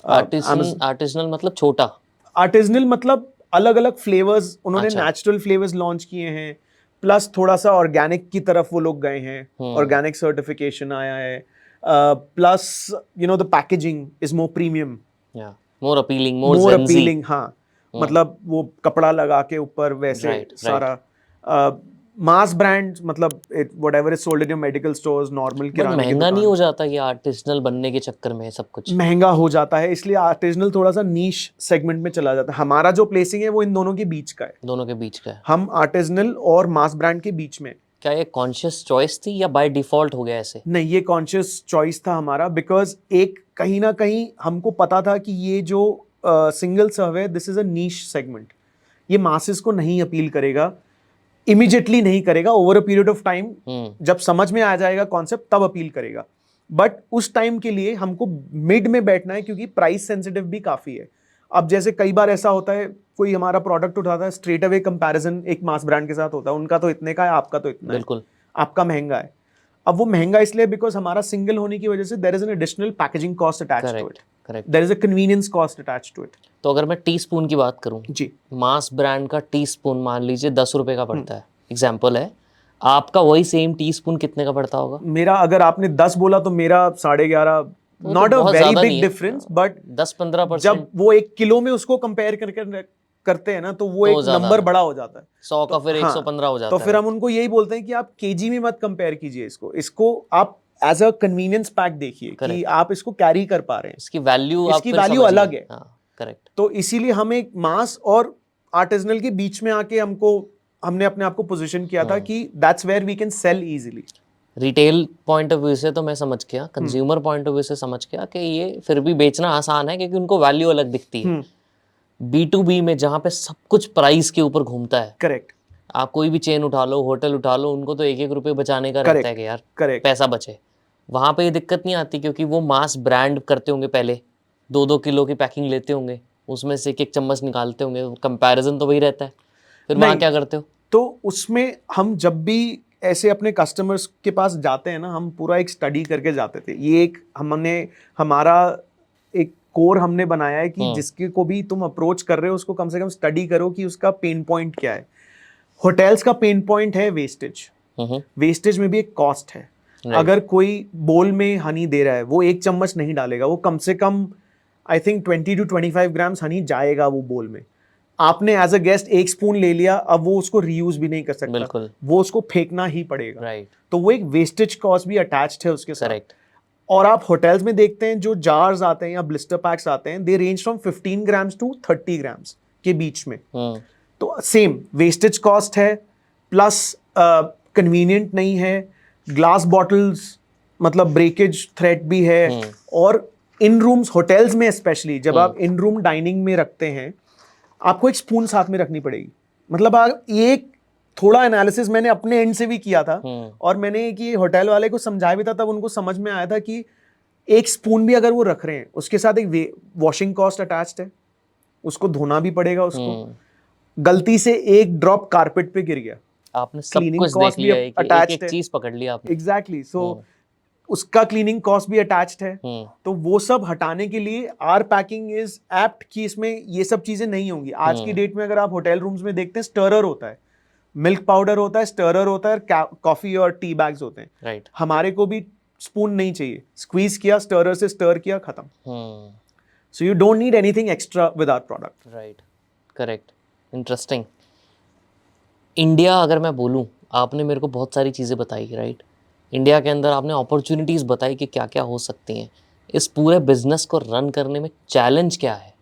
Artisanal मतलब छोटा?
आर्टिजनल मतलब अलग अलग फ्लेवर्स, उन्होंने
अच्छा।
नेचुरल फ्लेवर्स लॉन्च किए हैं, प्लस थोड़ा सा ऑर्गेनिक की तरफ वो लोग गए हैं, ऑर्गेनिक सर्टिफिकेशन आया है, plus you know the packaging is more premium,
या मोर अपीलिंग, मोर
मोर
ज़ेंजी।
अपीलिंग। हाँ, मतलब वो कपड़ा लगा के ऊपर वैसे
Right,
सारा मास ब्रांड, मतलब whatever is sold in your medical stores, normal
but
किराने की
महंगा नहीं
दुकान,
हो जाता ये आर्टिसनल बनने के चक्कर में सब कुछ?
महंगा हो जाता है, इसलिए आर्टिजनल थोड़ा सा नीश सेगमेंट में चला जाता है। हमारा जो प्लेसिंग है वो इन दोनों के बीच का है,
दोनों के बीच का है।
हम आर्टिजनल और मास ब्रांड के बीच में।
क्या ये कॉन्शियस चॉइस थी या बाय डिफॉल्ट हो गया ऐसे?
नहीं, ये कॉन्शियस चॉइस था हमारा, बिकॉज एक कहीं ना कहीं हमको पता था कि ये जो सिंगल सर्व है, this is a niche segment, ये मासेस को नहीं अपील करेगा। इमीडिएटली नहीं करेगा, over a period of time
hmm
जब समझ में आ जाएगा कॉन्सेप्ट तब अपील करेगा। बट उस टाइम के लिए हमको मिड में बैठना है, क्योंकि प्राइस सेंसिटिव भी काफी है। अब जैसे कई बार ऐसा होता है, कोई हमारा प्रोडक्ट उठाता है, स्ट्रेट अवे कंपैरिजन एक मास ब्रांड के साथ होता है, उनका तो इतने का है, आपका तो इतना है,
बिल्कुल
आपका महंगा है। अब वो महंगा इसलिए बिकॉज हमारा सिंगल होने की वजह से there is an additional packaging cost attached to
correct
it,
correct.
There is a convenience cost attached to it.
तो अगर मैं टी स्पून की बात करूं,
जी,
मास ब्रांड का टी स्पून मान लीजिए 10 रुपए का पड़ता है, एग्जाम्पल है, आपका वही सेम टी स्पून कितने का पड़ता होगा?
मेरा अगर आपने 10 बोला तो मेरा 11.5,
वो तो
नॉट अ
बहुत
वेरी
ज्यादा
बिग
नहीं है,
डिफरेंस, बट
10-15%।
जब वो 1 किलो में उसको कंपेयर करते हैं ना, तो वो
तो
एक
ज्यादा
नंबर
है,
बड़ा हो जाता है।
100 का फिर
हाँ,
115 हो
तो
जाता
फिर
है।
हम उनको यही बोलते हैं कि आप केजी में मत कंपेयर कीजिए इसको आप एज अ कन्वीनियंस पैक देखिए कि
करेक्ट,
आप इसको कैरी कर पा रहे हैं,
इसकी वैल्यू आप
इसकी
फिर
वैल्यू
समझिए।
अलग है।
हाँ करेक्ट।
तो इसीलिए हम एक मास और आर्टिजनल के बीच में आके हमने अपने आप को पोजीशन किया था कि that's where we can sell easily.
Retail point of view से तो मैं समझ गया, कंज्यूमर पॉइंट ऑफ व्यू से समझ गया कि ये फिर भी बेचना आसान है क्योंकि उनको वैल्यू अलग दिखती है। B2B में जहाँ पे सब कुछ प्राइस के ऊपर घूमता है,
करेक्ट
आप कोई भी चेन उठा लो, होटल उठा लो, उनको तो 1-1 रुपए बचाने का रहता है
करेक्ट
कि यार
करेक्ट।
पैसा बचे। वहाँ पे ये दिक्कत नहीं आती क्योंकि वो मास ब्रांड करते होंगे, पहले 2-2 किलो की पैकिंग लेते होंगे, उसमें से एक एक चम्मच निकालते होंगे, कंपैरिजन तो वही रहता है। फिर वहाँ
नहीं,
क्या करते हो?
तो उसमें हम जब भी ऐसे अपने कस्टमर्स के पास जाते हैं ना, हम पूरा एक स्टडी करके जाते थे। ये एक हमारा एक कोर हमने बनाया है कि जिसके को भी तुम अप्रोच कर रहे हो उसको कम से कम स्टडी करो कि उसका पेन पॉइंट क्या है। होटल्स का पेन पॉइंट है वेस्टेज। वेस्टेज में भी एक कॉस्ट है। अगर कोई बोल में हनी दे रहा है, वो 1 चम्मच नहीं डालेगा, वो कम से कम I think 20 to 25 grams honey जाएगा वो बोल में। आपने एज अ गेस्ट 1 स्पून ले लिया, अब वो उसको रीयूज भी नहीं कर सकता,
बिल्कुल
वो उसको फेंकना ही पड़ेगा।
राइट,
तो वो एक वेस्टेज कॉस्ट भी अटैच्ड है उसके साथ।
करेक्ट।
और आप होटल्स में देखते हैं जो जार्स आते हैं या ब्लिस्टर पैक्स आते हैं, they range from 15 grams to 30 grams के बीच में। तो सेम वेस्टेज कॉस्ट है, प्लस कन्वीनियंट नहीं है, ग्लास बॉटल्स मतलब ब्रेकेज थ्रेट भी है। और इन रूम्स होटल्स में स्पेशली जब आप इन रूम डाइनिंग में रखते हैं, आपको एक स्पून साथ में रखनी पड़ेगी। मतलब ये थोड़ा एनालिसिस मैंने अपने एंड से भी किया था, और मैंने कि होटल वाले को समझाया भी था, तब उनको समझ में आया था कि एक स्पून भी अगर वो रख रहे हैं, उसके साथ एक वॉशिंग कॉस्ट अटैच्ड है, उसको धोना भी पड़ेगा उसको। गलती से एक ड्रॉप कारपेट पे गिर गया,
आपने सब
क्लीनिंग
कुछ देख
कॉस्ट भी
लिया है कि एक
अटैच्ड
एक
है।
चीज पकड़ लिया आपने।
एग्जैक्टली, सो उसका क्लीनिंग कॉस्ट भी अटैच्ड है। तो वो सब हटाने के लिए आर पैकिंग इज एप्ट कि इसमें ये सब चीजें नहीं होंगी। आज की डेट में अगर आप होटल रूम्स में देखते हैं, स्टरर होता है, मिल्क पाउडर होता है, स्टरर होता है, कॉफी और टी बैग्स होते हैं।
राइट,
हमारे को भी स्पून नहीं चाहिए, स्क्वीज किया, स्टरर से स्टर किया, खत्म। So you don't need anything extra with our product.
Right, correct, interesting. India अगर मैं बोलूँ, आपने मेरे को बहुत सारी चीज़ें बताई, राइट। इंडिया के अंदर आपने अपॉर्चुनिटीज़ बताई कि क्या क्या हो सकती हैं। इस पूरे बिजनेस को रन करने में चैलेंज क्या है?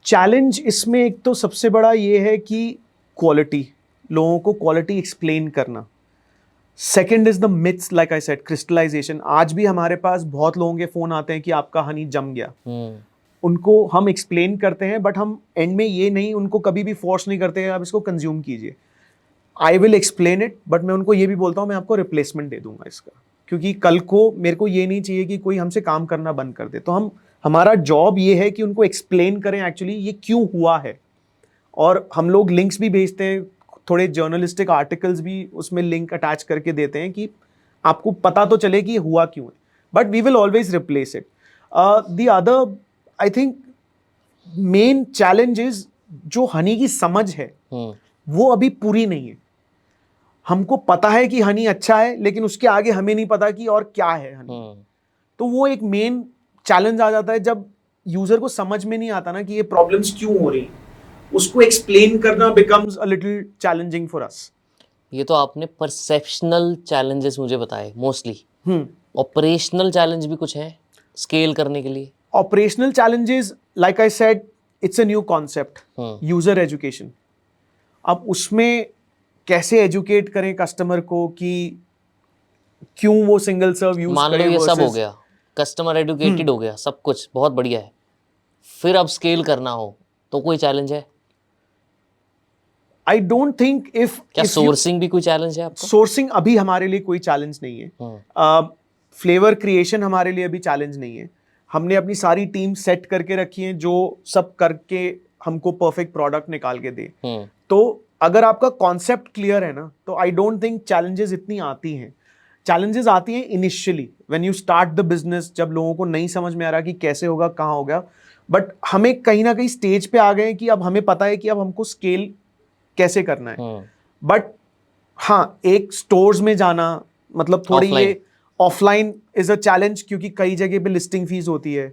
चैलेंज इसमें एक तो सबसे बड़ा ये है कि क्वालिटी, लोगों को क्वालिटी एक्सप्लेन करना। Second is the myths, like I said, crystallisation. आज भी हमारे पास बहुत लोगों के फोन आते हैं कि आपका हनी जम गया। उनको हम एक्सप्लेन करते हैं, बट हम एंड में ये नहीं, उनको कभी भी फोर्स नहीं करते हैं आप इसको कंज्यूम कीजिए। I will explain it, but मैं उनको ये भी बोलता हूँ मैं आपको रिप्लेसमेंट दे दूंगा इसका, क्योंकि कल को मेरे को ये नहीं चाहिए कि कोई हमसे काम करना बंद कर दे। तो हमारा जॉब ये है कि उनको एक्सप्लेन करें एक्चुअली ये क्यों हुआ है। और हम लोग लिंक्स भी भेजते हैं, थोड़े जर्नलिस्टिक आर्टिकल्स भी उसमें लिंक अटैच करके देते हैं कि आपको पता तो चले कि ये हुआ क्यों है। But we will always replace it. The other I think main challenge is जो हनी की समझ है वो अभी पूरी नहीं है। हमको पता है कि हनी अच्छा है, लेकिन उसके आगे हमें नहीं पता कि और क्या है हनी। तो वो एक मेन चैलेंज आ जाता है जब यूजर को समझ में नहीं आता ना कि ये प्रॉब्लम्स क्यों हो रही हैं, उसको एक्सप्लेन करना becomes a little challenging for us.
ये तो आपने परसेप्शनल चैलेंजेस मुझे बताए मोस्टली। ऑपरेशनल चैलेंज भी कुछ है स्केल करने के लिए?
Operational challenges, like I said, it's a new concept, user education. अब उसमें कैसे एजुकेट करें कस्टमर को कि क्यों वो सिंगल सर्व यूज
मान लो
करे
ये सब हो
versus-
गया, कस्टमर एडुकेटेड हो गया, सब कुछ बहुत बढ़िया है, फिर अब स्केल करना हो तो कोई चैलेंज है?
आई डोंट थिंक
क्या सोर्सिंग भी कोई चैलेंज है आपको?
सोर्सिंग अभी हमारे लिए कोई चैलेंज नहीं है। फ्लेवर क्रिएशन हमारे लिए अभी चैलेंज नहीं है। हमने अपनी सारी टीम सेट करके रखी है जो सब करके हमको परफेक्ट प्रोडक्ट निकाल के दे। तो अगर आपका कॉन्सेप्ट क्लियर है ना, तो आई डोंट थिंक चैलेंजेस इतनी आती हैं। चैलेंजेस आती हैं initially when you start the business, जब लोगों को नहीं समझ में आ रहा कि कैसे होगा, कहाँ होगा। बट हमें कहीं ना कहीं स्टेज पे आ गए हैं कि अब हमें पता है कि अब हमको स्केल कैसे करना है। बट हाँ, एक स्टोर्स में जाना, मतलब थोड़ी ये ऑफलाइन इज अ चैलेंज, क्योंकि कई जगह पे लिस्टिंग फीस होती है,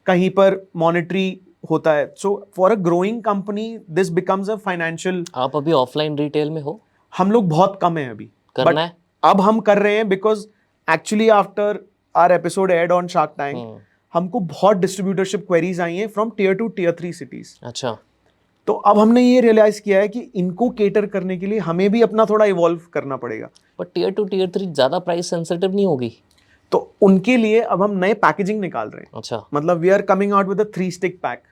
कहीं पर मॉनेटरी होता है। So for a growing company this becomes a financial.
आप अभी ऑफलाइन रिटेल में हो?
हम लोग बहुत कम है अभी,
करना है?
अब हम कर रहे हैं because actually after our episode aired on Shark Tank हमको बहुत डिस्ट्रीब्यूटरशिप क्वेरीज आई हैं फ्रॉम टियर 2 टियर 3 सिटीज।
अच्छा।
तो अब हमने ये रियलाइज किया है कि इनको केटर करने के लिए हमें भी अपना थोड़ा इवॉल्व करना पड़ेगा।
पर टियर 2 टियर 3 ज्यादा प्राइस सेंसिटिव नहीं होगी?
तो उनके लिए अब हम नए पैकेजिंग निकाल रहे हैं।
अच्छा।
मतलब we are coming out with a 3 stick pack,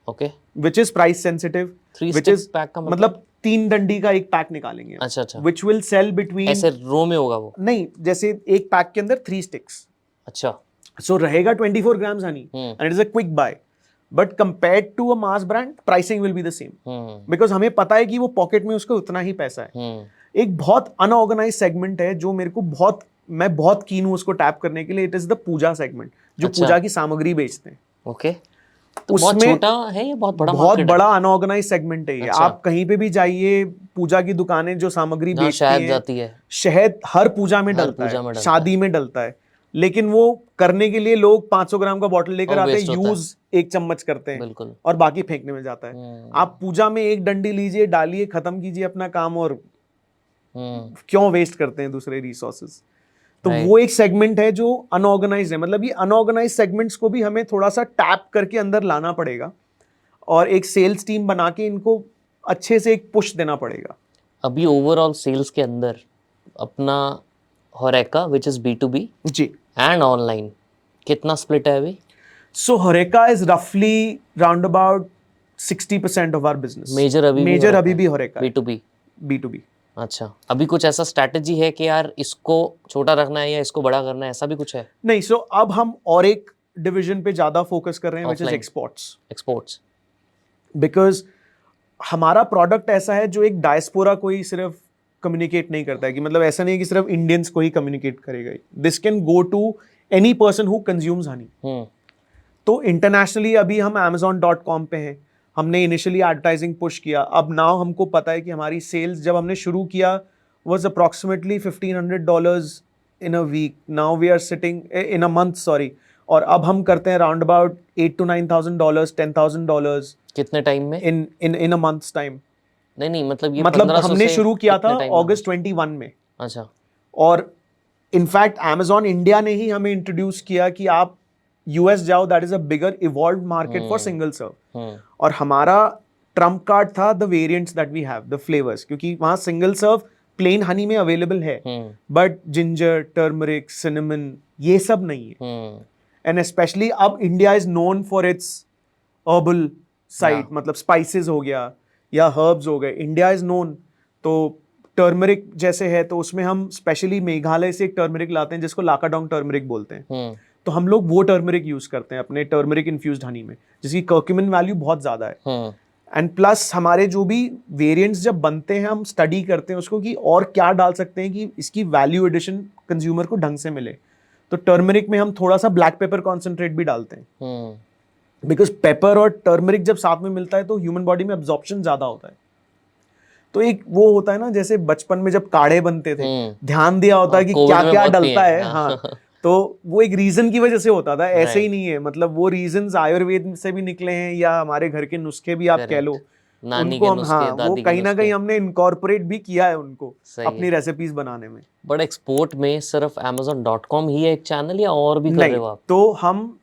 okay,
which is price sensitive.
3
which
stick
is
pack का
मतलब 3 डंडी का एक पैक निकालेंगे।
अच्छा अच्छा,
विच विल सेल बिटवीन,
ऐसे रो में होगा वो?
नहीं, जैसे एक पैक के अंदर 3 स्टिक्स।
अच्छा।
सो रहेगा 24 grams honey and it is a quick buy, but compared to a mass brand pricing will be the same, because हमें पता है कि वो पॉकेट में उसका उतना ही पैसा है। एक बहुत अनऑर्गेनाइज सेगमेंट है जो मेरे को मैं बहुत कीन हूं उसको टैप करने के लिए। It is the puja segment, जो
अच्छा।
पूजा की सामग्री बेचते हैं।
ओके, तो बहुत
उसमें
छोटा है या बहुत बड़ा?
बहुत बड़ा अनऑर्गेनाइज सेगमेंट है ये।
अच्छा।
आप कहीं पे भी जाइए, पूजा की दुकानें जो सामग्री
जहाँ
बेचती
शहद
हैं,
जाती है,
शहद हर पूजा में
हर
डलता
पूजा
है,
में डलता
शादी में डलता है, लेकिन वो करने के लिए लोग 500 ग्राम का बॉटल लेकर
और
आते हैं,
waste होता है।
यूज 1 चम्मच करते हैं
बिल्कुल।
और बाकी फेंकने में जाता है। आप पूजा में एक डंडी लीजिए, डालिए, खत्म कीजिए अपना काम, और क्यों वेस्ट करते हैं दूसरे रिसोर्सेज। तो
Right.
वो एक सेगमेंट है जो अनऑर्गेनाइज है। मतलब ये अनऑर्गेनाइज सेगमेंट्स को भी हमें थोड़ा सा टैप करके अंदर लाना पड़ेगा और एक सेल्स टीम बना के इनको अच्छे से एक पुश देना पड़ेगा।
अभी ओवरऑल सेल्स के अंदर अपना होरेका विच इज B2B
जी,
एंड ऑनलाइन कितना स्प्लिट है अभी?
सो होरेका इज रफली round about 60% of our business.
Major अभी
भी होरेका है,
B2B।
B2B।
अच्छा, अभी कुछ ऐसा स्ट्रैटेजी है कि यार इसको छोटा रखना है या इसको बड़ा करना है, ऐसा भी कुछ है?
नहीं, सो अब हम और एक डिवीजन पे ज्यादा फोकस कर रहे हैं, which is
Offline.
Exports. Because हमारा प्रोडक्ट ऐसा है जो एक डायस्पोरा को ही सिर्फ कम्युनिकेट नहीं करता है, कि मतलब ऐसा नहीं है कि सिर्फ इंडियंस को ही कम्युनिकेट करेगा। This can go to any person who consumes honey. तो इंटरनेशनली अभी हम Amazon.com पे हैं। हमने इनिशियली एडवर्टाइजिंग पुश किया। अब नाउ हमको पता है कि हमारी सेल्स जब हमने शुरू किया was approximately $1,500 in a week. Now we are sitting in a month, sorry. और अब हम करते हैं राउंड अबाउट $8,000 to $9,000, $10,000
कितने टाइम में?
इन अ मंथ्स टाइम।
नहीं मतलब ये
मतलब
1500
हमने
से
शुरू किया था
कितने time में?
अगस्त 21 में।
अच्छा।
और इनफैक्ट Amazon इंडिया ने ही हमें इंट्रोड्यूस किया कि आप यूएस जाओ, that is a bigger evolved market for single serve. और हमारा ट्रम्प कार्ड था the variants that we have, the flavours, क्योंकि वहां सिंगल सर्व प्लेन हनी में अवेलेबल है, बट जिंजर, टर्मरिक, सिनेमन ये सब नहीं है। एंड स्पेशली अब India is known for its herbal side, मतलब स्पाइसेस हो गया या हर्ब्स हो गए, इंडिया इज नोन। तो टर्मरिक जैसे है तो उसमें हम स्पेशली मेघालय से एक टर्मरिक लाते हैं जिसको लाकाडोंग टर्मरिक बोलते हैं। तो हम लोग वो टर्मरिक यूज करते हैं अपने टर्मरिक इन्फ्यूज्ड हनी में, जिसकी कर्क्यूमिन वैल्यू बहुत ज्यादा है। एंड प्लस हमारे जो भी वेरिएंट्स जब बनते हैं हम स्टडी करते हैं उसको कि और क्या डाल सकते हैं कि इसकी वैल्यू एडिशन कंज्यूमर को ढंग से मिले। तो टर्मरिक में हम थोड़ा सा ब्लैक पेपर कॉन्सेंट्रेट भी डालते हैं, बिकॉज पेपर और टर्मरिक जब साथ में मिलता है तो ह्यूमन बॉडी में एब्जॉर्प्शन ज्यादा होता है। तो एक वो होता है ना, जैसे बचपन में जब काढ़े बनते थे, ध्यान दिया होता है कि क्या क्या डलता है। हाँ, तो वो एक रीजन की वजह से होता था, ऐसे ही नहीं है। मतलब वो रीजंस आयुर्वेद से भी निकले हैं या हमारे घर के नुस्खे भी आप कह लो, उनको हम, हाँ, वो कहीं ना कहीं हमने इनकॉर्पोरेट भी किया है उनको अपनी रेसिपीज बनाने में।
बट एक्सपोर्ट में सिर्फ Amazon.com ही है एक चैनल या और भी कर रहे हो आप?
तो हम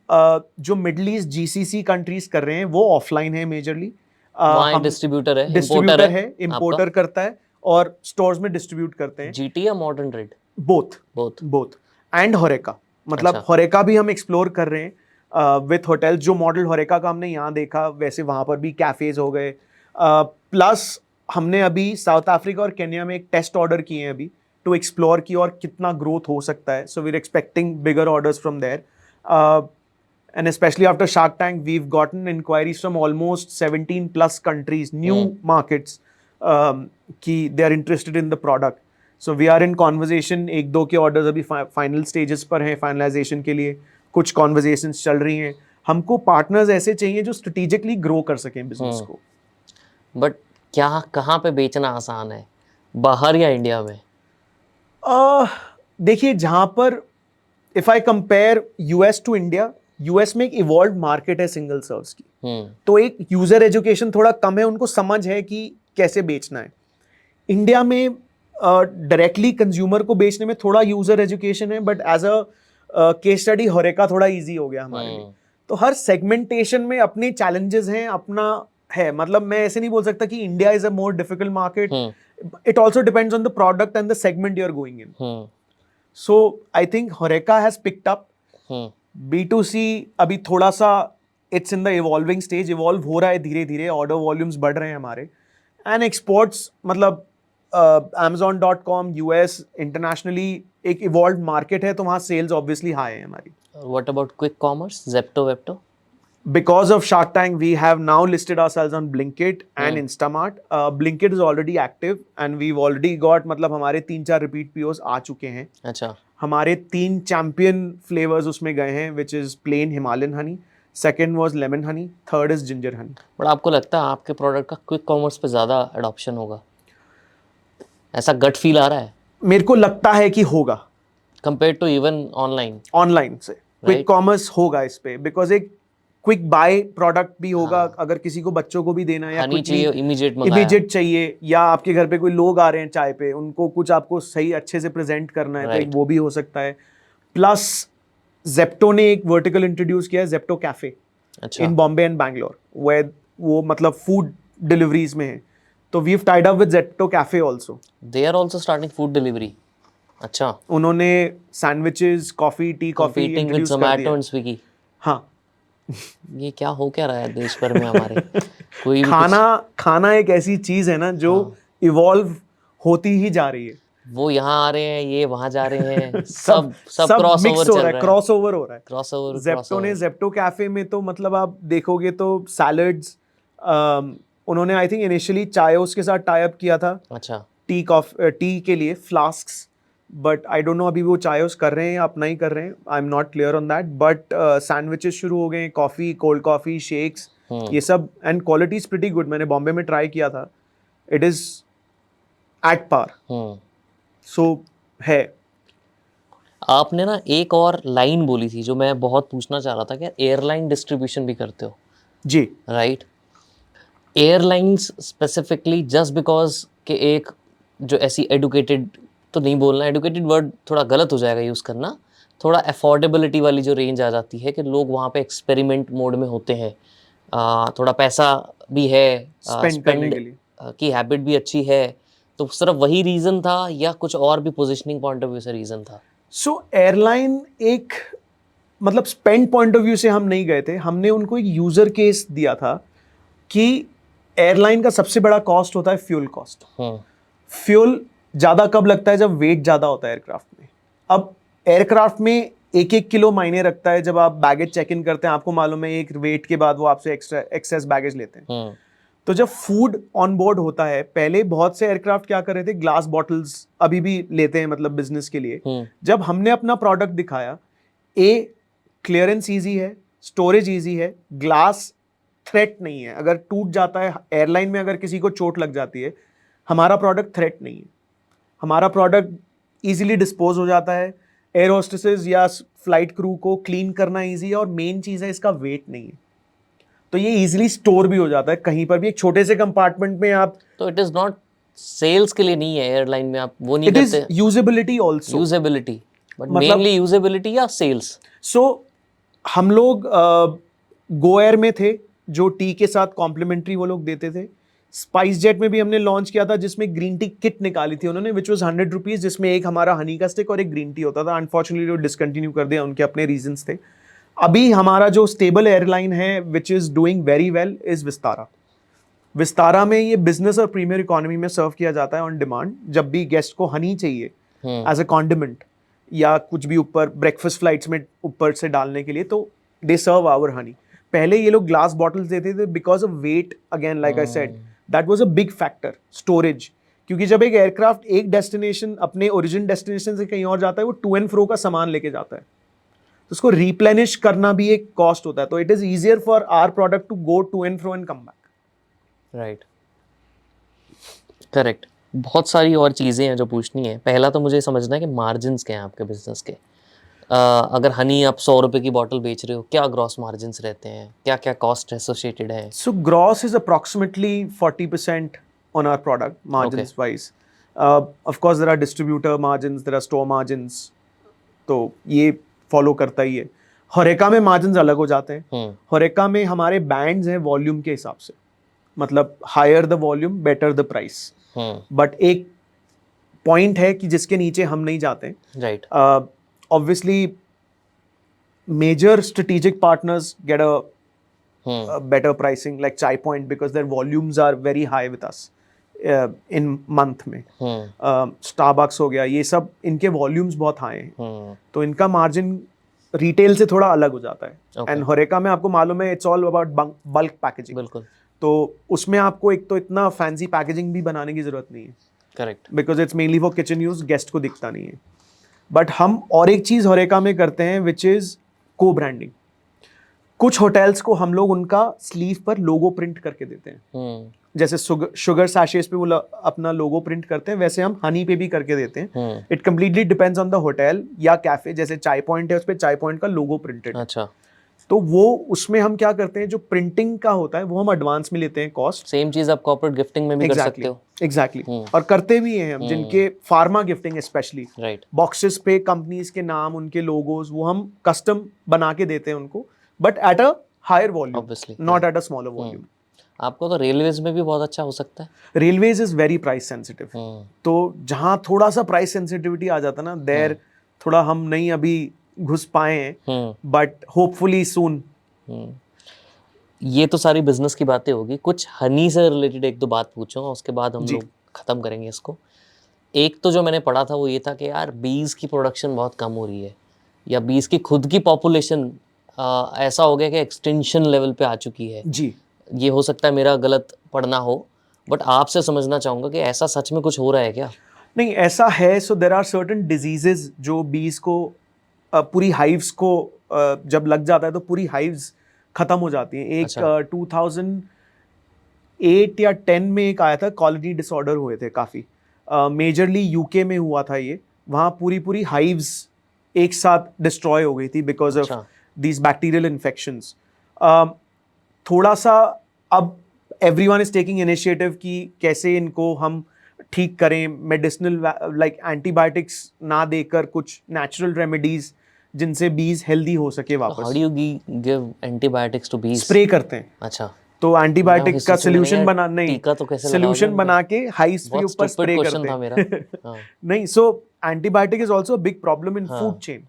जो मिडिल ईस्ट GCC कंट्रीज कर रहे हैं वो ऑफलाइन है मेजरली।
वहाँ डिस्ट्रीब्यूटर है,
डिस्ट्रीब्यूटर है, इंपोर्टर करता है और स्टोर्स में डिस्ट्रीब्यूट करते हैं।
GT या मॉडर्न ट्रेड?
Both and होरेका। मतलब
अच्छा।
होरेका भी हम एक्सप्लोर कर रहे हैं विथ होटल्स। जो मॉडल होरेका का हमने यहाँ देखा वैसे वहाँ पर भी कैफेज हो गए। प्लस हमने अभी साउथ अफ्रीका और केन्या में एक टेस्ट ऑर्डर किए हैं अभी टू एक्सप्लोर की और कितना ग्रोथ हो सकता है. So we are expecting bigger orders from there. And especially after Shark Tank, we've gotten inquiries from almost 17 plus countries, new markets, कि they are interested in the product. So we are in conversation. एक दो के orders अभी final stages पर हैं finalization के लिए. कुछ conversations चल रही हैं. हमको partners ऐसे चाहिए जो strategically grow कर सकें business को.
बट क्या कहाँ पे बेचना आसान है, बाहर या इंडिया में?
देखिए जहाँ पर if I compare US to India, US में एक इवॉल्व मार्केट है सिंगल सर्व्स की. तो एक यूजर एजुकेशन थोड़ा कम है, उनको समझ है कि कैसे बेचना है. इंडिया में डायरेक्टली कंज्यूमर को बेचने में थोड़ा यूजर एजुकेशन है, but as a case study horeca थोड़ा इजी हो गया हमारे लिए. तो हर सेगमेंटेशन में अपने चैलेंजेस हैं, अपना है. मतलब मैं ऐसे नहीं बोल सकता कि India is a more difficult market. It also depends on the product and the segment you are going in. So I think horeca has picked up. B2C अभी थोड़ा सा it's in the evolving stage, evolve हो रहा है धीरे धीरे, ऑर्डर वॉल्यूम्स बढ़ रहे हैं हमारे. एंड एक्सपोर्ट्स मतलब Amazon.com US इंटरनेशनली एक इवॉल्व मार्केट है, तो वहाँ सेल्स ऑब्वियसली हाई है हमारी.
What about quick commerce, Zepto वेप्टो?
Because of Shark Tank, we have now listed ourselves on Blinkit and Instamart. Blinkit is already active and we've already got मतलब हमारे 3-4 repeat POs आ चुके हैं.
अच्छा.
हमारे 3 चैंपियन फ्लेवर्स उसमें गए हैं, which is plain Himalayan honey, second was lemon honey, third is ginger honey.
But आपको लगता है आपके प्रोडक्ट का क्विक कॉमर्स पे ज़्यादा अडॉप्शन होगा? ऐसा गट फील आ रहा है?
मेरे को लगता है कि होगा
कंपेयर टू इवन ऑनलाइन
से. क्विक कॉमर्स होगा इस पे, बिकॉज एक क्विक बाय प्रोडक्ट भी होगा. अगर किसी को बच्चों को भी देना है या
हनी चाहिए
इमीडिएट चाहिए, या आपके घर पे कोई लोग आ रहे हैं चाय पे, उनको कुछ आपको सही अच्छे से प्रेजेंट करना है, तो एक वो भी हो सकता है. प्लस ज़ेप्टो ने एक वर्टिकल इंट्रोड्यूस किया है, Zepto cafe, in Bombay and Bangalore, where वो मतलब फूड डिलीवरीज में है. तो we have tied up with Zepto cafe also.
They are also starting food delivery. अच्छा.
उन्होंने sandwiches, coffee, tea coffee introduce कर दिया.
ज़ोमैटो एंड स्विगी.
हाँ.
ये क्या हो क्या रहा है देश भर में हमारे? कोई भी
खाना एक ऐसी चीज है ना जो इवॉल्व होती ही जा रही है.
वो यहाँ आ रहे हैं, ये वहाँ जा रहे हैं, सब क्रॉसओवर चल रहा है.
क्रॉसओवर हो रहा है.
क्रॉसओवर.
ज़ेप्टो ने ज़ेप्टो कैफे में तो मतलब आप देखोगे तो सैलड्स, उन्होंने आई थिंक इनिशियली चायोस के साथ टाई अप किया था.
अच्छा.
टी के लिए flasks, but I don't know अभी वो चायोस कर रहे हैं या अपना ही कर रहे हैं. I am not clear on that. But sandwiches शुरू हो गए, कॉफी, कोल्ड कॉफी, शेक्स, ये सब. And quality is pretty good. मैंने बॉम्बे में ट्राई किया था, इट इज एट पार. सो है.
आपने ना एक और लाइन बोली थी जो मैं बहुत पूछना चाह रहा था कि एयरलाइन डिस्ट्रीब्यूशन भी करते हो
जी,
right? Airlines specifically just because के एक जो ऐसी एडुकेटेड, तो नहीं बोलना एडुकेटेड वर्ड थोड़ा गलत हो जाएगा यूज़ करना, थोड़ा अफोर्डेबिलिटी वाली जो रेंज आ जाती है कि लोग वहाँ पे एक्सपेरिमेंट मोड में होते हैं, थोड़ा पैसा भी है,
स्पेंड करने के लिए
की हैबिट भी अच्छी है, तो सिर्फ वही रीज़न था या कुछ और भी पोजिशनिंग पॉइंट ऑफ व्यू से रीज़न था?
सो एयरलाइन एक मतलब स्पेंड पॉइंट ऑफ व्यू से हम नहीं गए थे. हमने उनको एक यूज़र केस दिया था कि एयरलाइन का सबसे बड़ा कॉस्ट होता है फ्यूल कॉस्ट. फ्यूल ज़्यादा कब लगता है? जब वेट ज़्यादा होता है एयरक्राफ्ट में. अब एयरक्राफ्ट में 1-1 किलो मायने रखता है. जब आप बैगेज चेक इन करते हैं, आपको मालूम है एक वेट के बाद वो आपसे एक्सेस बैगेज लेते हैं. तो जब फूड ऑन बोर्ड होता है, पहले बहुत से एयरक्राफ्ट क्या कर रहे थे, ग्लास बॉटल्स अभी भी लेते हैं मतलब बिजनेस के लिए. जब हमने अपना प्रोडक्ट दिखाया, क्लियरेंस ईजी है, स्टोरेज ईजी है, ग्लास थ्रेट नहीं है. अगर टूट जाता है एयरलाइन में, अगर किसी को चोट लग जाती है, हमारा प्रोडक्ट थ्रेट नहीं है. हमारा प्रोडक्ट इजीली डिस्पोज हो जाता है. एयर होस्टेसेस या फ्लाइट क्रू को क्लीन करना इजी है, और मेन चीज़ है इसका वेट नहीं है. तो ये इजीली स्टोर भी हो जाता है कहीं पर भी, एक छोटे से कंपार्टमेंट में आप.
तो इट इज नॉट सेल्स के लिए नहीं है एयरलाइन में, आप वो नहीं करते.
It is usability also.
Usability, but mainly usability या सेल्स.
सो हम लोग गो एयर में थे, जो टी के साथ कॉम्प्लीमेंट्री वो लोग देते थे. स्पाइस जेट में भी हमने लॉन्च किया था, जिसमें ग्रीन टी किट निकाली थी उन्होंने, विच वॉज 100 रुपीज़, जिसमें एक हमारा हनी का स्टिक और एक ग्रीन टी होता था. अनफॉर्चुनेटली वो डिसकंटिन्यू कर दिया, उनके अपने रीजंस थे. अभी हमारा जो स्टेबल एयरलाइन है which is doing very well is Vistara. Vistara में ये बिजनेस और प्रीमियर इकोनॉमी में सर्व किया जाता है ऑन डिमांड। जब भी गेस्ट को हनी चाहिए एज अ कॉन्डिमेंट या कुछ भी ऊपर ब्रेकफास्ट फ्लाइट्स में ऊपर से डालने के लिए, तो दे सर्व आवर हनी। पहले ये लोग ग्लास बॉटल्स देते थे because of weight, again like I said that was a big factor, storage. क्योंकि जब एक एयरक्राफ्ट एक डेस्टिनेशन अपने ओरिजिन डेस्टिनेशन से कहीं और जाता है, वो टू एंड फ्रो का सामान लेके जाता है, तो उसको रिप्लेनिश करना भी एक कॉस्ट होता है। तो it is easier for our product to go to and fro and come back.
Right, correct. बहुत सारी और चीज़ें हैं जो पूछनी है। पहला तो मुझे समझना है कि मार्जिन्स क्या हैं आपके बिजनेस के। अगर हनी आप 100 रुपये की बॉटल बेच रहे हो, क्या ग्रॉस मार्जिन्स रहते हैं, क्या क्या कॉस्ट एसोसिएटेड है?
So gross is approximately 40% on our product margins wise. Of course there are distributor margins, there are store margins, तो ये फॉलो करता ही है। होरेका में मार्जिन्स अलग हो जाते हैं। होरेका में हमारे बैंड्स हैं वॉल्यूम के हिसाब से, मतलब higher the volume better the price. But एक पॉइंट है कि जिसके नीचे हम नहीं जाते।
Right,
obviously major strategic partners get a better pricing like Chai Point because their volumes are very high with us in month में। Starbucks हो गया, ये सब इनके volumes बहुत high हैं, तो इनका margin retail से थोड़ा अलग हो जाता है। And होरेका में आपको मालूम है it's all about bulk packaging।
बिल्कुल।
तो उसमें आपको एक तो इतना fancy packaging भी बनाने की जरूरत नहीं है।
Correct.
Because it's mainly for kitchen use, guest को दिखता नहीं है। But हम और एक चीज़ होरेका में करते हैं which is co-branding। कुछ होटल्स को हम लोग उनका स्लीव पर लोगो प्रिंट करके देते हैं। जैसे शुगर सैशेस पे वो अपना लोगो प्रिंट करते हैं, वैसे हम हनी पे भी करके देते हैं। It completely depends on the hotel या कैफे। जैसे चाय पॉइंट है, उस पे चाय पॉइंट का लोगो प्रिंटेड।
अच्छा,
तो वो उसमें हम क्या करते हैं, जो प्रिंटिंग का होता है वो हम एडवांस में लेते हैं कॉस्ट।
सेम चीज आप कॉर्पोरेट गिफ्टिंग में भी कर सकते हो।
एग्जैक्टली, और करते भी हैं हम। जिनके pharma gifting specially,
right,
boxes पे कंपनीज के नाम, उनके लोगोज, वो हम कस्टम बना के देते हैं उनको, but at a higher volume,
Obviously,
not at a smaller volume.
आपको तो रेलवेज में भी बहुत अच्छा हो सकता है।
Railways is very price sensitive, तो जहां थोड़ा सा प्राइस सेंसिटिविटी आ जाता है ना, देयर थोड़ा हम नहीं अभी घुस पाए हैं, बट होपफुली सून।
ये तो सारी बिजनेस की बातें होगी। कुछ हनी से रिलेटेड एक दो बात पूछूंगा, उसके बाद हम लोग खत्म करेंगे इसको। एक तो जो मैंने पढ़ा था वो ये था कि यार बीज की प्रोडक्शन बहुत कम हो रही है, या बीज की खुद की पॉपुलेशन ऐसा हो गया कि एक्सटेंशन लेवल पे आ चुकी है।
जी,
ये हो सकता है मेरा गलत पढ़ना हो, बट आपसे समझना चाहूँगा कि ऐसा सच में कुछ हो रहा है क्या?
नहीं, ऐसा है। So there are certain diseases जो बीज को पूरी हाइव्स को जब लग जाता है तो पूरी हाइव्स खत्म हो जाती हैं। एक 2008 या 10 में एक आया था, कॉलोनी डिसऑर्डर हुए थे काफ़ी, मेजरली यूके में हुआ था ये। वहाँ पूरी पूरी हाइव्स एक साथ डिस्ट्रॉय हो गई थी because of these bacterial infections। थोड़ा सा अब everyone is taking initiative कि कैसे इनको हम ठीक करें, मेडिसिनल लाइक एंटीबायोटिक्स ना देकर कुछ नेचुरल रेमेडीज जिनसे बीज हेल्दी हो सके वापस।
How do you give antibiotics to bees?
Spray करते हैं।
अच्छा,
तो एंटीबायोटिक का सोल्यूशन बना, नहीं,
टीका तो कैसे
सोल्यूशन बना के हाइस के ऊपर स्प्रे करते
था मेरा।
नहीं, so antibiotic is also a big problem in food chain.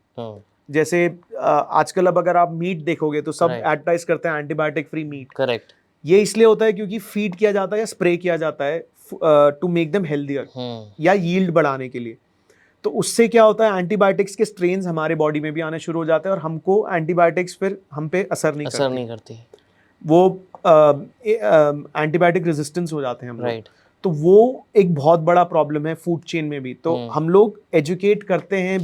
जैसे आजकल अब अगर आप मीट देखोगे तो सब एडवर्टाइज करते हैं एंटीबायोटिक फ्री मीट।
करेक्ट।
ये इसलिए होता है क्योंकि फीड किया जाता है या स्प्रे किया जाता है टू मेक देम हेल्दियर या यील्ड बढ़ाने के लिए। तो उससे क्या होता है, एंटीबायोटिक्स के स्ट्रेन्स हमारे बॉडी में भी आने शुरू हो जाते हैं और हमको एंटीबायोटिक्स फिर हम पे असर नहीं करती। वो एंटीबायोटिक रेजिस्टेंस हो जाते हैं हम लोग। तो वो एक बहुत बड़ा प्रॉब्लम है फूड चेन में भी। तो हम लोग एजुकेट करते हैं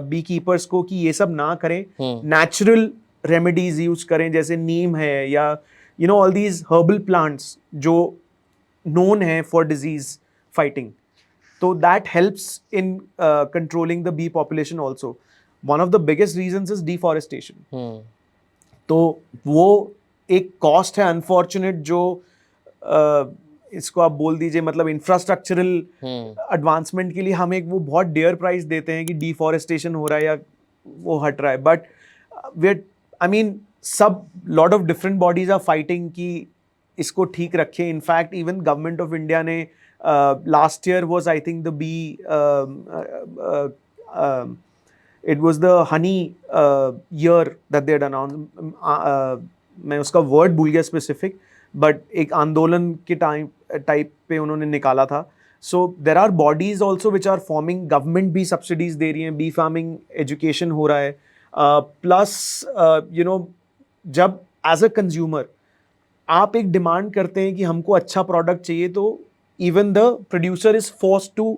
बी कीपर्स को कि ये सब ना करें, नेचुरल रेमेडीज यूज करें, जैसे नीम है या you know all these herbal plants जो नोन है फॉर डिजीज फाइटिंग। तो that helps in controlling the bee population also. One of the biggest reasons is deforestation. तो वो एक कॉस्ट है अनफॉर्चुनेट, जो इसको आप बोल दीजिए मतलब इंफ्रास्ट्रक्चरल एडवांसमेंट के लिए हम एक वो बहुत डेयर प्राइस देते हैं कि डिफॉरेस्टेशन हो रहा है या वो हट रहा है। बट वेट आई मीन सब lot of different bodies are fighting कि इसको ठीक रखें। In fact even government of India ने last year was I think the बी it was the honey year that they had announced। मैं उसका वर्ड भूल गया स्पेसिफिक, बट एक आंदोलन के टाइप पे उन्होंने निकाला था. So there are bodies also which are forming, government भी सब्सिडीज दे रही है, बी फार्मिंग एजुकेशन हो रहा है. प्लस यू नो, जब एज अ कंज्यूमर आप एक डिमांड करते हैं कि हमको अच्छा प्रोडक्ट चाहिए, तो even the producer is forced to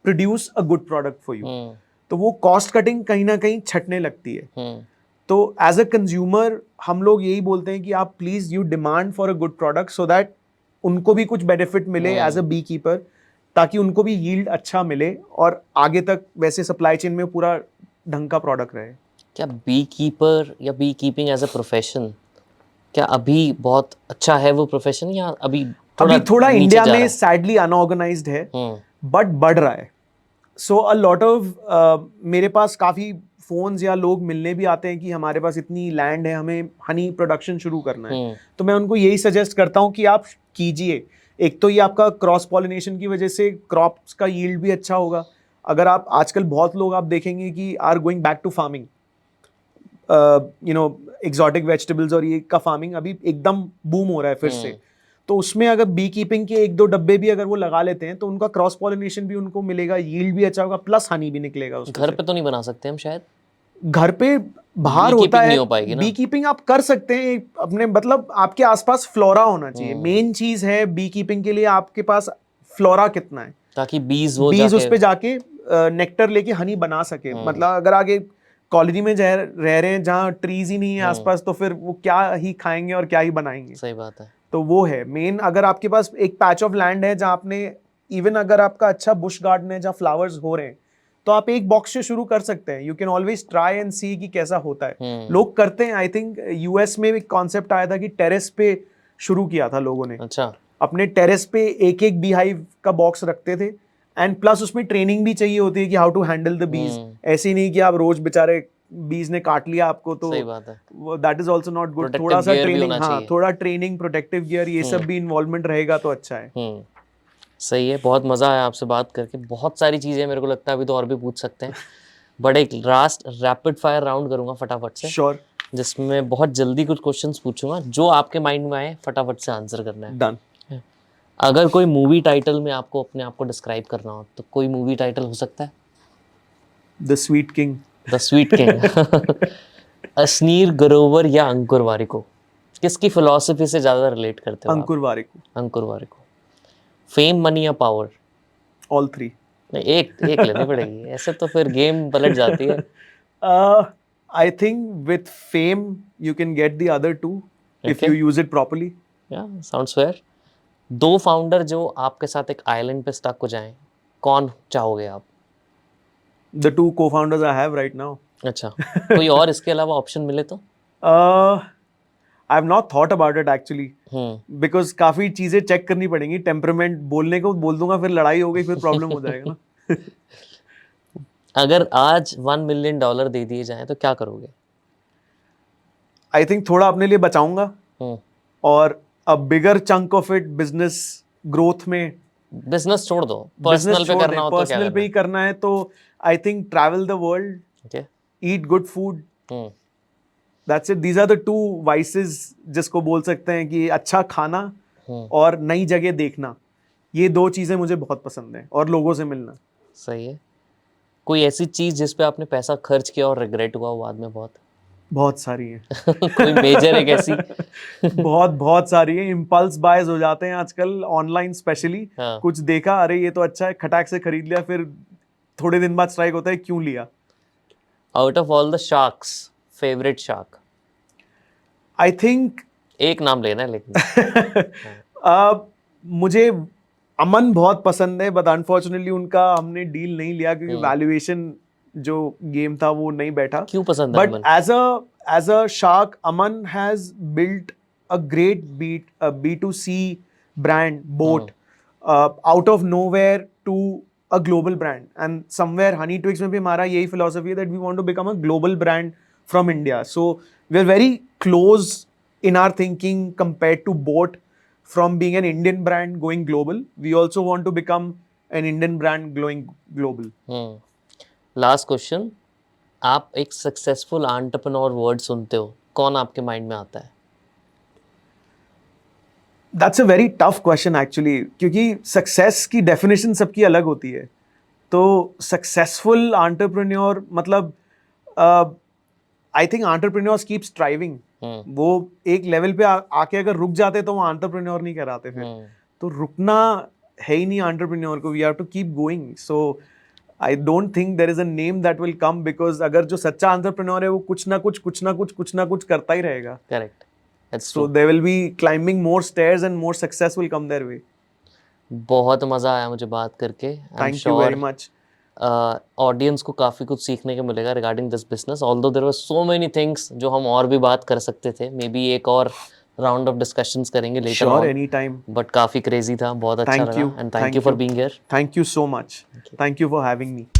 produce a good product for you. तो वो कॉस्ट कटिंग कहीं ना कहीं छटने लगती है. तो एज अ कंज्यूमर हम लोग यही बोलते हैं कि आप please you demand for a good product, so that उनको भी कुछ बेनिफिट मिले एज अ बी कीपर, ताकि उनको भी यील्ड अच्छा मिले और आगे तक वैसे सप्लाई चेन में पूरा ढंग का प्रोडक्ट रहे.
क्या बी कीपर या beekeeping as a profession, क्या अभी बहुत अच्छा है वो प्रोफेशन, या अभी
थोड़ा
नीचे
इंडिया
जा रहा
में
है?
सैडली अनऑर्गेनाइज्ड है, बट बढ़ रहा है. सो अ लॉट ऑफ, मेरे पास काफ़ी फ़ोन्स या लोग मिलने भी आते हैं कि हमारे पास इतनी लैंड है, हमें हनी प्रोडक्शन शुरू करना है. तो मैं उनको यही सजेस्ट करता हूँ कि आप कीजिए. एक तो ये आपका क्रॉस पॉलिनेशन की वजह से क्रॉप्स का यील्ड भी अच्छा होगा. अगर आप आजकल बहुत लोग आप देखेंगे कि are going back to farming, you know, exotic vegetables और ये का फार्मिंग अभी एकदम बूम हो रहा है फिर से. तो उसमें अगर बी कीपिंग के 1-2 डब्बे भी अगर वो लगा लेते हैं, तो उनका क्रॉस पॉलिनेशन भी उनको मिलेगा, यील्ड भी अच्छा होगा, प्लस हनी भी निकलेगा उसमें
घर
से.
पे तो नहीं बना सकते हम शायद?
घर पे बाहर
बी
होता
कीपिंग
है
नहीं हो पाएगी ना?
बी कीपिंग आप कर सकते हैं अपने, मतलब आपके आसपास फ्लोरा होना चाहिए. मेन चीज है बी कीपिंग के लिए आपके पास फ्लोरा कितना है,
ताकि बीज वो
बीज उस
जाके
पे जाके नेक्टर लेके हनी बना सके. मतलब अगर आगे कॉलोनी में रह रहे हैं जहाँ ट्रीज ही नहीं है आसपास, तो फिर वो क्या ही खाएंगे और क्या ही बनाएंगे.
सही बात है.
तो वो है मेन. अगर आपके पास एक पैच ऑफ लैंड है जहाँ आपने, इवन अगर आपका अच्छा बुश गार्डन है जहाँ फ्लावर्स हो रहे हैं, तो आप एक बॉक्स से शुरू कर सकते हैं. You can always try and see कि कैसा होता है. लोग करते हैं. आई थिंक यूएस में एक कॉन्सेप्ट आया था कि टेरेस पे शुरू किया था लोगों ने.
अच्छा.
अपने टेरेस पे एक एक बी हाइव का बॉक्स रखते थे, एंड प्लस उसमें ट्रेनिंग भी चाहिए होती है कि how to handle the bees. ऐसे ही नहीं कि आप रोज बेचारे बीज ने काट लिया आपको, तो
सही बात है.
That is also not good.
Protective
थोड़ा सा
गियर भी
ट्रेनिंग,
होना
हाँ,
चाहिए.
थोड़ा ट्रेनिंग, प्रोटेक्टिव गियर, ये सब भी इन्वॉल्वमेंट रहेगा तो अच्छा है.
सही है. बहुत मज़ा आया आपसे बात करके. बहुत सारी चीज़ें मेरे को लगता है अभी तो और भी पूछ सकते हैं, बट एक लास्ट रैपिड फायर राउंड करूंगा फटाफट से,
श्योर.
जिसमें बहुत जल्दी कुछ क्वेश्चंस पूछूंगा, जो आपके माइंड में आए फटाफट से आंसर करना है.
डन.
अगर कोई मूवी टाइटल में आपको अपने आप को डिस्क्राइब करना हो, तो कोई मूवी टाइटल हो सकता है?
The sweet king.
The sweet king. Ashneer Grover या अंकुर वारिको, किसकी फिलॉसफी से ज़्यादा रिलेट करते हो आप?
अंकुर वारिको.
अंकुर वारिको. फेम, मनी या पावर?
All three.
नहीं, एक एक लेनी पड़ेगी, ऐसे तो फिर गेम पलट जाती है.
I think with fame you can get the other two if you use it properly.
Yeah sounds fair. दो फाउंडर जो आपके साथ एक आइलैंड पे स्टक हो जाएं, कौन चाहोगे आप?
The two co-founders I have right now.
अच्छा. कोई और इसके अलावा ऑप्शन मिले तो?
I have not thought about it actually, because काफी चीजें चेक करनी पड़ेंगी. टेम्परामेंट बोलने को बोल दूंगा, फिर लड़ाई हो गई, फिर प्रॉब्लम हो जाएगा ना.
अगर आज $1 मिलियन दे दिए जाएं तो क्या करोगे?
आई थिंक थोड़ा अपने लिए बचाऊंगा, और a bigger chunk of it business growth में.
बिजनेस छोड़ दो, पर्सनल पे करना हो तो क्या
पर्सनल पे ही करना है तो I think travel the world,
okay,
eat good food. That's it. These are the two vices जिसको बोल सकते हैं कि अच्छा खाना और नई जगह देखना. ये दो चीजें मुझे बहुत पसंद है, और लोगों से मिलना.
सही है. कोई ऐसी चीज जिस पे आपने पैसा खर्च किया और रिग्रेट हुआ हो बाद में?
बहुत सारी है.
कोई मेजर एक ऐसी?
बहुत सारी है. इम्पल्स बायज हो जाते हैं आजकल ऑनलाइन स्पेशली. कुछ देखा, अरे ये तो अच्छा है, खटाक से खरीद लिया, फिर थोड़े दिन बाद स्ट्राइक होता है क्यों लिया.
Out of all the sharks, favourite shark?
I think
एक नाम लेना है लेकिन.
मुझे अमन बहुत पसंद है, बट अनफॉर्चुनेटली उनका हमने डील नहीं लिया क्योंकि वैल्यूएशन जो गेम था वो नहीं बैठा.
क्यों पसंद है?
But as a shark, Aman has built a great B2C brand boat out of nowhere to a global brand. And somewhere Honey Twigs में भी हमारा यही philosophy है that we want to become a global brand from India. So we are very close in our thinking compared to boat. From being an Indian brand going global, we also want to become an Indian brand going global.
Last question. आप एक सक्सेसफुल एंटरप्रेन्योर वर्ड सुनते हो, कौन आपके माइंड में आता है?
That's a very tough question actually, क्योंकि सक्सेस की डेफिनेशन सबकी अलग होती है. तो सक्सेसफुल एंटरप्रेन्योर मतलब I think entrepreneurs keep striving. वो एक लेवल पे आके अगर रुक जाते तो वो एंटरप्रेन्योर नहीं कहलाते फिर. तो रुकना है ही नहीं एंटरप्रेन्योर को. We have to keep going. So I don't think there is a name that will come, because अगर जो सच्चा एंटरप्रेन्योर है वो कुछ ना कुछ करता ही रहेगा.
Correct, that's
So
true.
they will be climbing more stairs and more success will come their way.
बहुत मजा आया मुझे बात करके. I am
Thank you very
sure
much.
Audience को काफ़ी कुछ सीखने को मिलेगा regarding this business. Although there were so many things जो हम और भी बात कर सकते थे. मे बी एक और राउंड ऑफ डिस्कशंस करेंगे later
Sure,
on.
anytime.
But काफ़ी क्रेजी था, बहुत अच्छा
Thank
लगा.
you.
And thank you for being here.
Thank you so much. Thank you for having me.